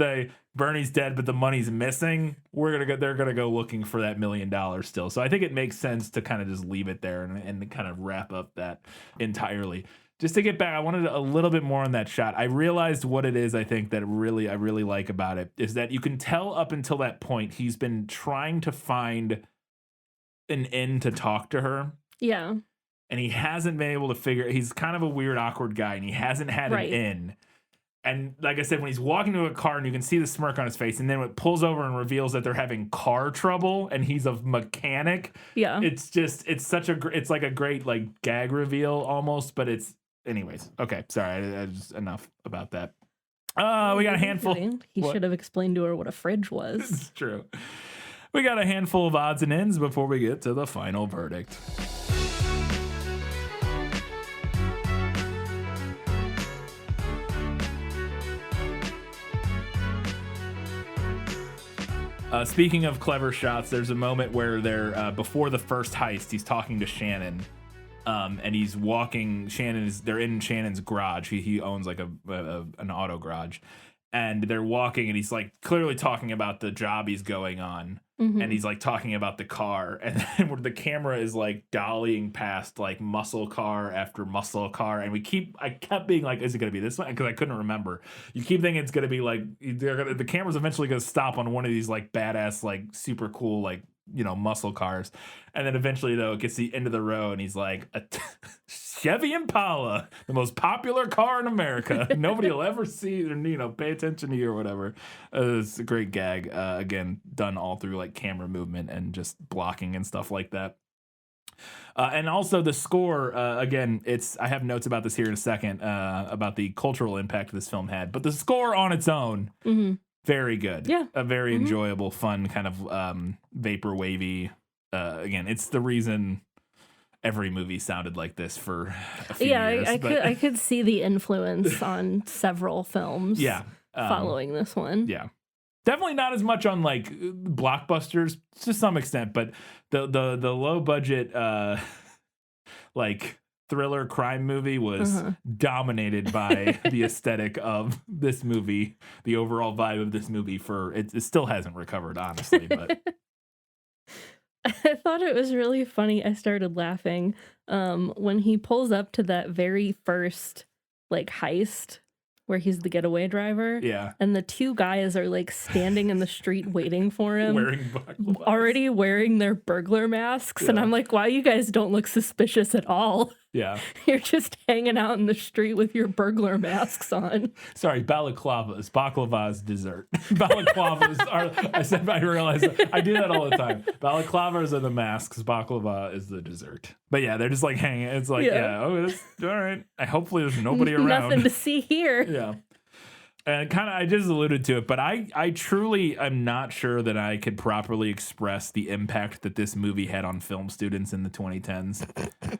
Bernie's dead but the money's missing, they're gonna go looking for that $1 million still. So I think it makes sense to kind of just leave it there and kind of wrap up that entirely. just to get back, I wanted a little bit more on that shot. I realized what it is. I think that I really like about it is that you can tell up until that point he's been trying to find an in to talk to her, Yeah. and he hasn't been able to figure. He's kind of a weird, awkward guy, and he hasn't had an Right. in. And like I said, when he's walking to a car and you can see the smirk on his face, and then when it pulls over and reveals that they're having car trouble and he's a mechanic, Yeah. it's like a great like gag reveal almost, but it's anyways. Okay, sorry, I just enough about that. We got a handful. He What? should have explained to her what a fridge was. It's true. We got a handful of odds and ends before we get to the final verdict. Speaking of clever shots, there's a moment where they're before the first heist. He's talking to Shannon, and he's walking. They're in Shannon's garage. He owns like an auto garage, and they're walking, and he's like clearly talking about the job he's going on, and he's like talking about the car, and then where the camera is like dollying past like muscle car after muscle car, and I kept being like, is it gonna be this one? Because I couldn't remember. You keep thinking it's gonna be like the camera's eventually gonna stop on one of these like badass like super cool like muscle cars, and then eventually though it gets the end of the row, and he's like a Chevy Impala, the most popular car in America. Nobody will ever see or pay attention to you or whatever. It's a great gag. Again, done all through like camera movement and just blocking and stuff like that. And also the score, again, I have notes about this here in a second, about the cultural impact this film had, but the score on its own, very good. Yeah. A very enjoyable, fun kind of vapor wavy. Again, it's the reason every movie sounded like this for a few years. I could see the influence on several films. Yeah. Following this one. Yeah. Definitely not as much on like blockbusters to some extent, but the low budget like thriller crime movie was dominated by the aesthetic of this movie, the overall vibe of this movie. It still hasn't recovered, honestly, but I thought it was really funny. I started laughing when he pulls up to that very first like heist where he's the getaway driver. Yeah. And the two guys are like standing in the street waiting for him. Wearing already wearing their burglar masks. Yeah. And I'm like, wow, you guys don't look suspicious at all. Yeah. You're just hanging out in the street with your burglar masks on. Sorry, balaclavas. Baklava's dessert. Balaclavas are, I realize that. I do that all the time. Balaclavas are the masks. Baklava is the dessert. But yeah, they're just like hanging. It's like, all right. Hopefully there's nobody around. Nothing to see here. Yeah. And kind of, I just alluded to it, but I truly am not sure that I could properly express the impact that this movie had on film students in the 2010s.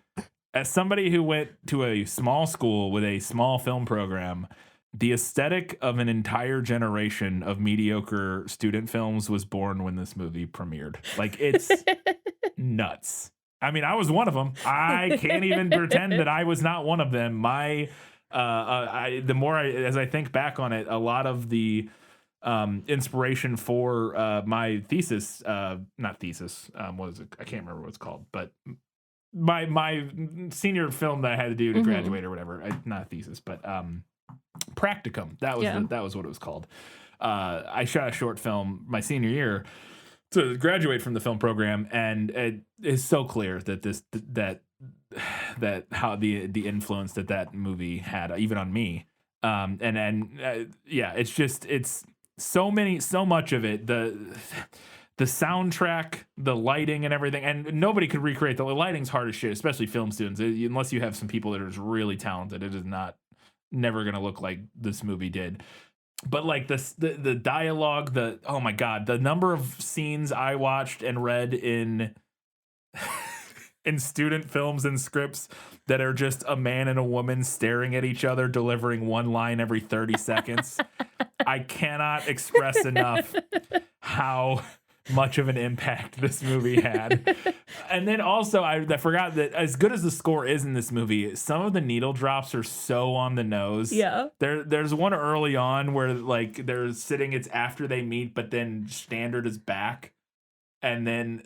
As somebody who went to a small school with a small film program, the aesthetic of an entire generation of mediocre student films was born when this movie premiered. Like, it's nuts. I mean, I was one of them. I can't even pretend that I was not one of them. As I think back on it, a lot of the inspiration for my thesis, not thesis, what is it? I can't remember what it's called, but my senior film that I had to do to graduate or whatever, not a thesis, but practicum. That was what it was called. I shot a short film my senior year to graduate from the film program, and it is so clear that how the influence that movie had even on me. It's so much of it, the soundtrack, the lighting and everything, and nobody could recreate the lighting's hard as shit, especially film students. Unless you have some people that are just really talented, it is never going to look like this movie did. But like the dialogue, oh my God, the number of scenes I watched and read in student films and scripts that are just a man and a woman staring at each other, delivering one line every 30 seconds. I cannot express enough how much of an impact this movie had. And then also, I forgot that as good as the score is in this movie, some of the needle drops are so on the nose. Yeah. There's one early on where like they're sitting, it's after they meet, but then Standard is back. And then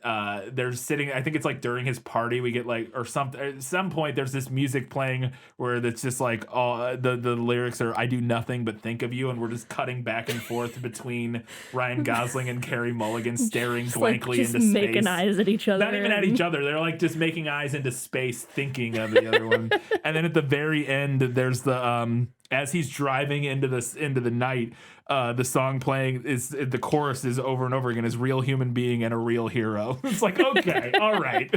they're sitting, I think it's like during his party, we get like, or something, at some point there's this music playing where it's just like, all the lyrics are, I do nothing but think of you. And we're just cutting back and forth between Ryan Gosling and Carey Mulligan staring blankly just into space. making eyes at each other. Not even at each other. They're like just making eyes into space, thinking of the other one. And then at the very end, there's the, as he's driving into the night, the song playing is the chorus is over and over again is real human being and a real hero. It's like, okay, all right.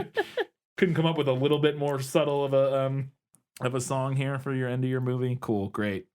Couldn't come up with a little bit more subtle of a song here for your end of your movie. Cool, great.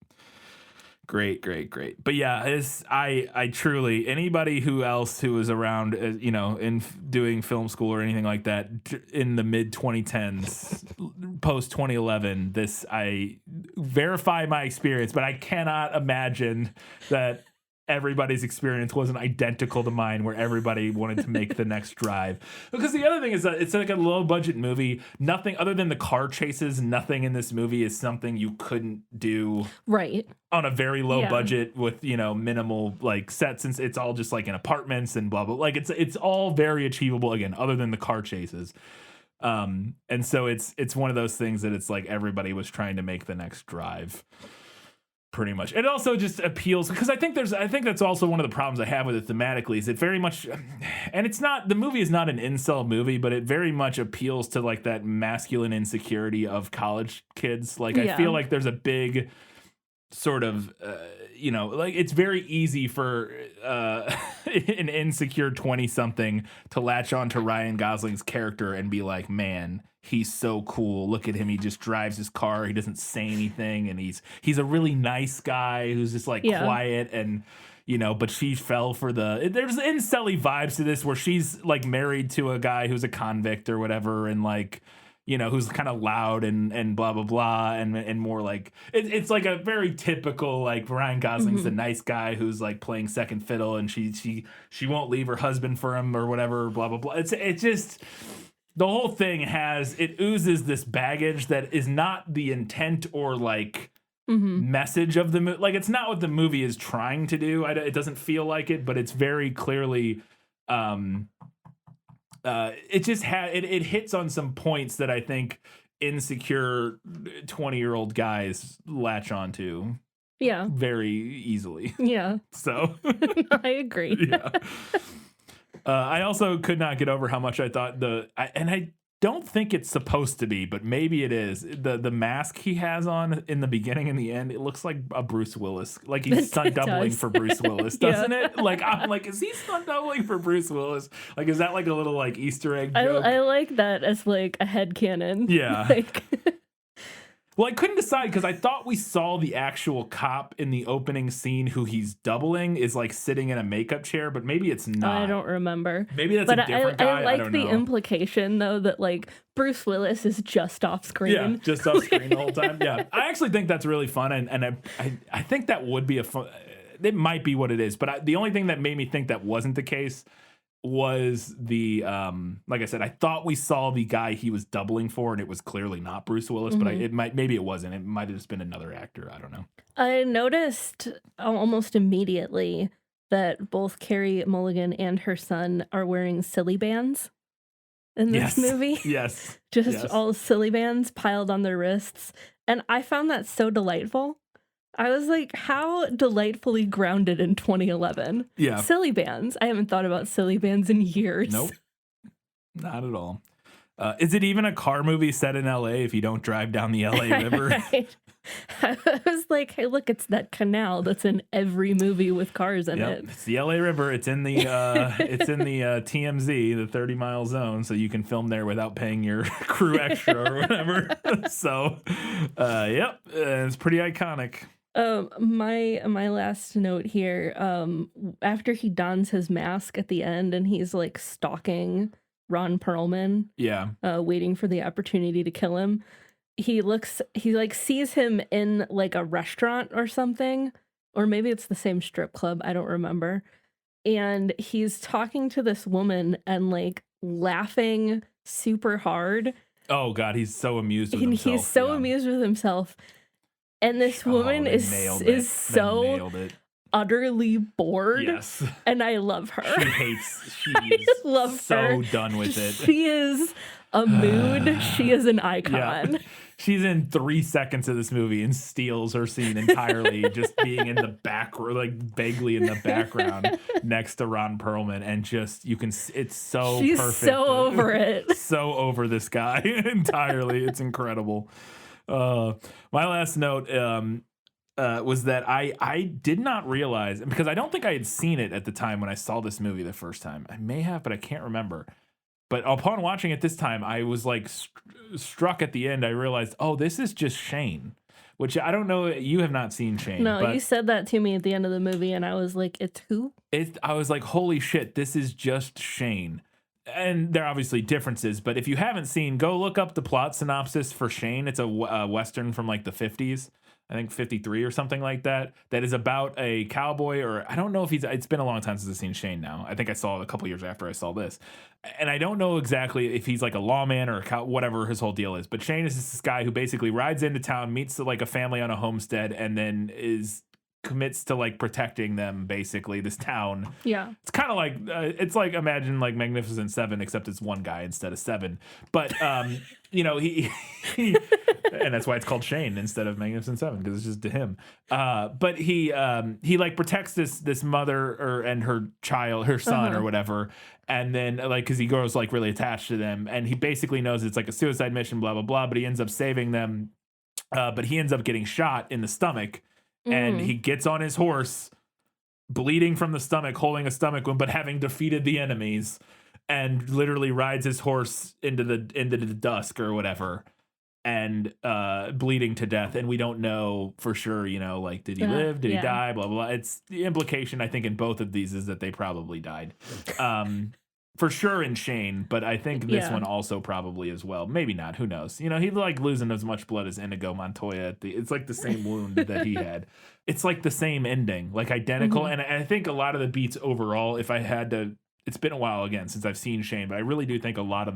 But yeah, I truly, anybody who was around, in doing film school or anything like that in the mid 2010s, post 2011, I verify my experience, but I cannot imagine that everybody's experience wasn't identical to mine, where everybody wanted to make the next drive. Because the other thing is that it's like a low budget movie. Nothing other than the car chases, nothing in this movie is something you couldn't do right on a very low budget with, minimal like sets, since it's all just like in apartments and blah, blah. Like it's all very achievable, again, other than the car chases. And so it's one of those things that it's like everybody was trying to make the next drive. Pretty much. It also just appeals because I think that's also one of the problems I have with it thematically is it very much, and the movie is not an incel movie, but it very much appeals to like that masculine insecurity of college kids. Like I feel like there's a big sort of, like it's very easy for an insecure 20-something to latch on to Ryan Gosling's character and be like, man, he's so cool. Look at him. He just drives his car. He doesn't say anything. And he's a really nice guy who's just like quiet and, but she fell for there's incelly vibes to this where she's like married to a guy who's a convict or whatever. And like, who's kind of loud and blah, blah, blah. And more like, it's like a very typical, like Ryan Gosling's the nice guy who's like playing second fiddle and she won't leave her husband for him or whatever, blah, blah, blah. It's just, the whole thing oozes this baggage that is not the intent or like message of the movie. Like it's not what the movie is trying to do. It doesn't feel like it, but it's very clearly, it just it hits on some points that I think insecure 20-year-old guys latch onto. Yeah. Very easily. Yeah. So I agree. Yeah. I also could not get over how much I thought and I don't think it's supposed to be, but maybe it is. The mask he has on in the beginning and the end, it looks like a Bruce Willis. Like he's stunt doubling for Bruce Willis, doesn't it? Like I'm like, is he stunt doubling for Bruce Willis? Like, is that like a little like Easter egg joke? I like that as like a headcanon. Yeah. Like Well, I couldn't decide because I thought we saw the actual cop in the opening scene who he's doubling is like sitting in a makeup chair, but maybe it's not. I don't remember. Maybe that's a different guy. I like don't the know. implication though that like Bruce Willis is just off screen. Yeah, just off screen the whole time. Yeah, I actually think that's really fun, and I think that would be a fun. It might be what it is, but the only thing that made me think that wasn't the case was the like I said, I thought we saw the guy he was doubling for, and it was clearly not Bruce Willis, but maybe it wasn't. It might have just been another actor. I don't know. I noticed almost immediately that both Carey Mulligan and her son are wearing silly bands in this movie. Yes. Just all silly bands piled on their wrists. And I found that so delightful. I was like, how delightfully grounded in 2011. Yeah. Silly bands. I haven't thought about silly bands in years. Nope. Not at all. Is it even a car movie set in LA if you don't drive down the LA River? Right. I was like, hey, look, it's that canal that's in every movie with cars in it. It's the LA River. It's in the TMZ, the 30-mile zone, so you can film there without paying your crew extra or whatever. So, it's pretty iconic. My last note here, after he dons his mask at the end and he's like stalking Ron Perlman, waiting for the opportunity to kill him, he like sees him in like a restaurant or something, or maybe it's the same strip club, I don't remember, and he's talking to this woman and like laughing super hard. Oh god, he's so amused with himself. He's so amused with himself. And this woman is so utterly bored. Yes. And I love her. She's love so her. done with it. She is a mood. She is an icon. Yeah. She's in 3 seconds of this movie and steals her scene entirely, just being in the back, or like vaguely in the background next to Ron Perlman, and just it's so She's perfect. so over it. So over this guy entirely. It's incredible. My last note was that I did not realize, because I don't think I had seen it at the time when I saw this movie the first time. I may have, but I can't remember. But upon watching it this time, I was like struck at the end. I realized, oh, this is just Shane, which I don't know. You have not seen Shane. No, but you said that to me at the end of the movie, and I was like, it's who? I was like, holy shit, this is just Shane. And there are obviously differences, but if you haven't seen, go look up the plot synopsis for Shane. It's a Western from like the 50s. I think 53 or something like that. That is about a cowboy, or I don't know if it's been a long time since I've seen Shane now. I think I saw it a couple years after I saw this. And I don't know exactly if he's like a lawman or whatever his whole deal is. But Shane is this guy who basically rides into town, meets like a family on a homestead, and then commits to like protecting them, basically, this town. Yeah. It's kind of like it's like, imagine like Magnificent Seven, except it's one guy instead of seven. But you know, he and that's why it's called Shane instead of Magnificent Seven, because it's just to him. But he like protects this mother and her son or whatever, and then like, because he grows like really attached to them, and he basically knows it's like a suicide mission, blah blah blah. But he ends up saving them, but he ends up getting shot in the stomach. And he gets on his horse, bleeding from the stomach, holding a stomach wound, but having defeated the enemies, and literally rides his horse into the dusk or whatever, and bleeding to death. And we don't know for sure, you know, like, did he live? Did he die? Blah, blah, blah. It's the implication, I think, in both of these is that they probably died. For sure in Shane, but I think this one also probably as well. Maybe not. Who knows? You know, he's like losing as much blood as Inigo Montoya. It's like the same wound that he had. It's like the same ending, like identical. And I think a lot of the beats overall, if I had to, it's been a while again since I've seen Shane, but I really do think a lot of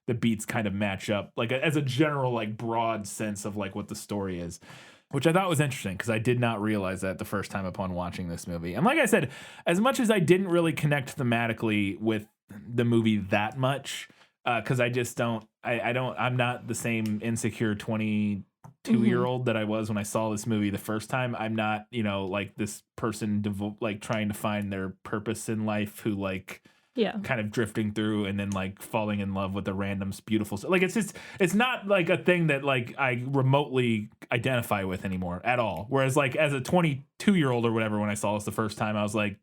the beats kind of match up, like as a general, like broad sense of like what the story is. Which I thought was interesting, because I did not realize that the first time upon watching this movie. And like I said, as much as I didn't really connect thematically with the movie that much, because I just I'm not the same insecure 22-year-old that I was when I saw this movie the first time. I'm not, you know, like this person like trying to find their purpose in life, who like kind of drifting through and then like falling in love with a random beautiful, like it's not like a thing that like I remotely identify with anymore at all. Whereas like as a 22-year-old or whatever, when I saw this the first time, I was like,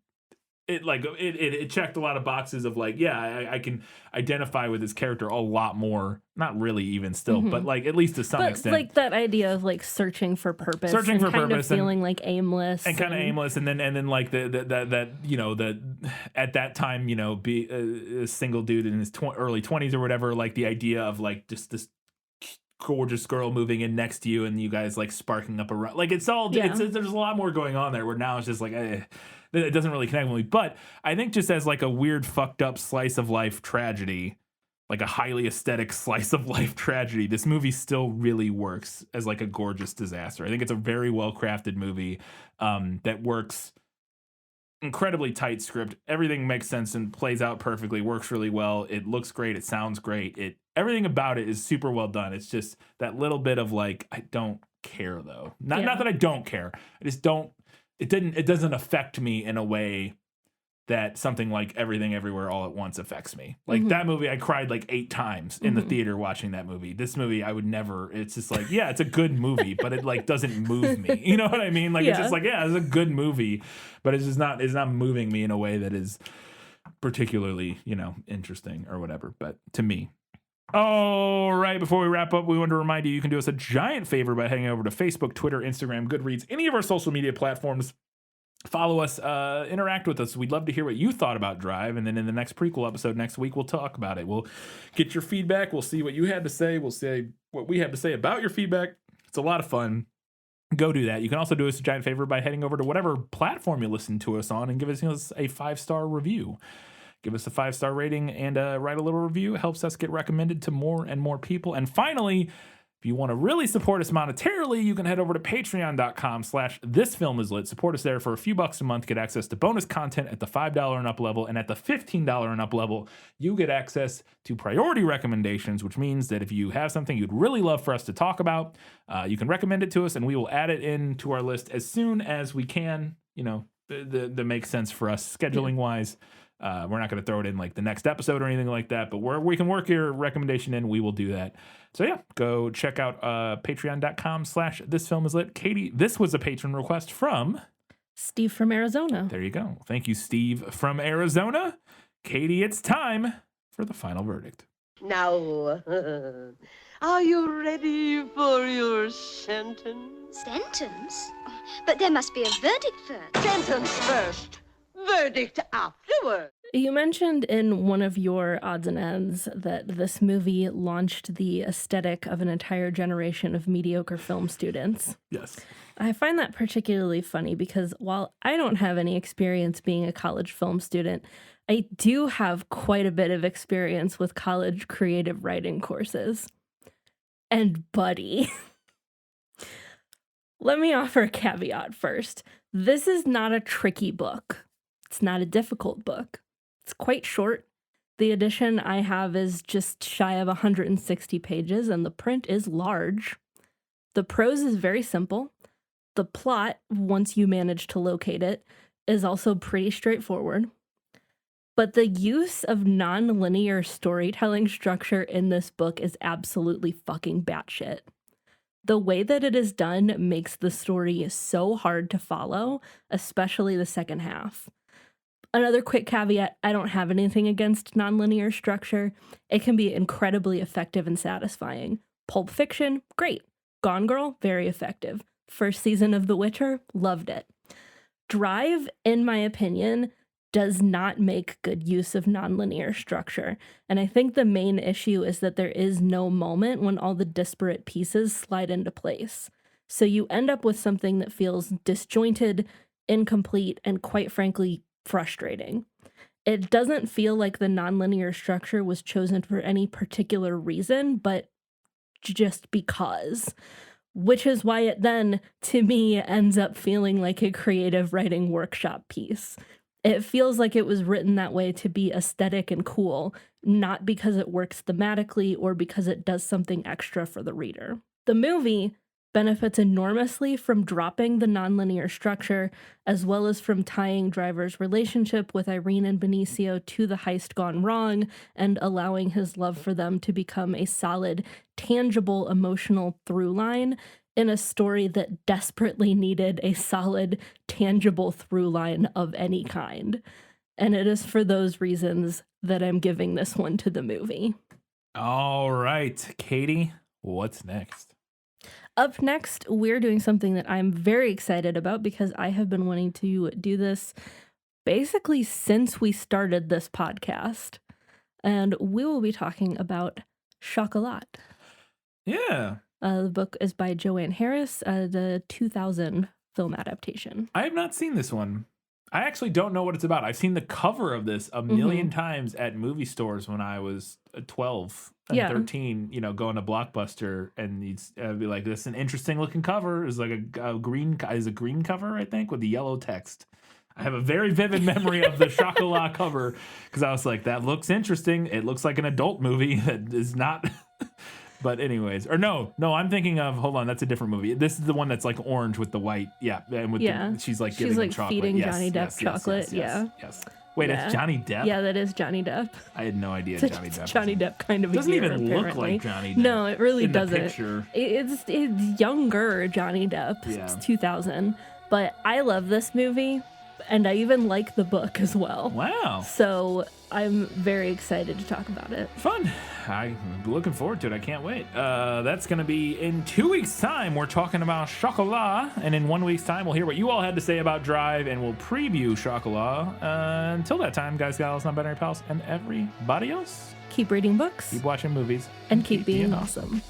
it checked a lot of boxes of like, I can identify with this character a lot more. Not really even still, but like at least to some extent. Like that idea of like searching for purpose, and kind of feeling like aimless, and kind of aimless, and then like that you know, that at that time, you know, be a single dude in his early 20s or whatever, like the idea of like just this gorgeous girl moving in next to you and you guys like sparking up around, like it's all there's a lot more going on there, where now it's just like it doesn't really connect with me. But I think just as like a weird fucked up slice of life tragedy, like a highly aesthetic slice of life tragedy, this movie still really works as like a gorgeous disaster. I think it's a very well crafted movie that works. Incredibly tight script. Everything makes sense and plays out perfectly, works really well. It looks great. It sounds great. Everything about it is super well done. It's just that little bit of like, I don't care though. Not that I don't care. I just don't, it doesn't affect me in a way that something like Everything Everywhere All at Once affects me. Like that movie, I cried like 8 times in the theater watching that movie. This movie, I would never, it's just like, yeah, it's a good movie, but it like doesn't move me. You know what I mean? Like, it's just like, yeah, it's a good movie, but it's not moving me in a way that is particularly, you know, interesting or whatever, but to me. All right, before we wrap up, we want to remind you can do us a giant favor by heading over to Facebook, Twitter, Instagram, Goodreads, any of our social media platforms. Follow us, interact with us. We'd love to hear what you thought about Drive. And then in the next prequel episode next week, we'll talk about it. We'll get your feedback. We'll see what you had to say. We'll say what we have to say about your feedback. It's a lot of fun. Go do that. You can also do us a giant favor by heading over to whatever platform you listen to us on and give us a 5-star review. Give us a 5-star rating and write a little review. It helps us get recommended to more and more people. And finally, If you want to really support us monetarily, you can head over to patreon.com/thisfilmislit. Support us there for a few bucks a month. Get access to bonus content at the $5 and up level. And at the $15 and up level, you get access to priority recommendations, which means that if you have something you'd really love for us to talk about, you can recommend it to us and we will add it into our list as soon as we can, that makes sense for us scheduling wise. We're not going to throw it in like the next episode or anything like that, but where we can work your recommendation in, we will do that. So yeah, go check out patreon.com/thisfilmislit. Katie, this was a patron request from Steve from Arizona. There you go. Thank you, Steve from Arizona. Katie, it's time for the final verdict. Now, are you ready for your sentence? Sentence? But there must be a verdict first. Sentence first, verdict afterward. You mentioned in one of your odds and ends that this movie launched the aesthetic of an entire generation of mediocre film students. Yes. I find that particularly funny because while I don't have any experience being a college film student, I do have quite a bit of experience with college creative writing courses. And buddy, let me offer a caveat first. This is not a tricky book. It's not a difficult book. It's quite short. The edition I have is just shy of 160 pages, and the print is large. The prose is very simple. The plot, once you manage to locate it, is also pretty straightforward. But the use of non-linear storytelling structure in this book is absolutely fucking batshit. The way that it is done makes the story so hard to follow, especially the second half. Another quick caveat, I don't have anything against nonlinear structure. It can be incredibly effective and satisfying. Pulp Fiction, great. Gone Girl, very effective. First season of The Witcher, loved it. Drive, in my opinion, does not make good use of nonlinear structure. And I think the main issue is that there is no moment when all the disparate pieces slide into place. So you end up with something that feels disjointed, incomplete, and quite frankly, frustrating. It doesn't feel like the nonlinear structure was chosen for any particular reason, but just because. Which is why it then, to me, ends up feeling like a creative writing workshop piece. It feels like it was written that way to be aesthetic and cool, not because it works thematically or because it does something extra for the reader. The movie benefits enormously from dropping the nonlinear structure, as well as from tying Driver's relationship with Irene and Benicio to the heist gone wrong and allowing his love for them to become a solid, tangible, emotional through line in a story that desperately needed a solid, tangible through line of any kind. And it is for those reasons that I'm giving this one to the movie. All right, Katie, what's next? Up next, we're doing something that I'm very excited about because I have been wanting to do this basically since we started this podcast. And we will be talking about Chocolat. Yeah. The book is by Joanne Harris, the 2000 film adaptation. I have not seen this one. I actually don't know what it's about. I've seen the cover of this a million times at movie stores when I was 12 and 13, going to Blockbuster, and you'd be like, this is an interesting looking cover. It's like a green cover, I think, with the yellow text. I have a very vivid memory of the Chocolat cover because I was like, that looks interesting. It looks like an adult movie that is not... But anyways, or no, I'm thinking of, hold on, that's a different movie. This is the one that's like orange with the white, and with she's like giving him chocolate. Feeding Johnny Depp chocolate, yes. Wait, that's Johnny Depp? Yeah, that is Johnny Depp. I had no idea Johnny Depp. Johnny Depp kind of a doesn't year, even apparently. look like Johnny Depp. No, it really doesn't. Picture. It's younger Johnny Depp. Yeah. It's 2000. But I love this movie, and I even like the book as well. Wow. So I'm very excited to talk about it. Fun. I'm looking forward to it. I can't wait. That's going to be in 2 weeks' time. We're talking about Chocolat. And in 1 week's time, we'll hear what you all had to say about Drive, and we'll preview Chocolat. Until that time, guys, gals, non-binary pals, and everybody else, Keep reading books. keep watching movies. And keep being awesome.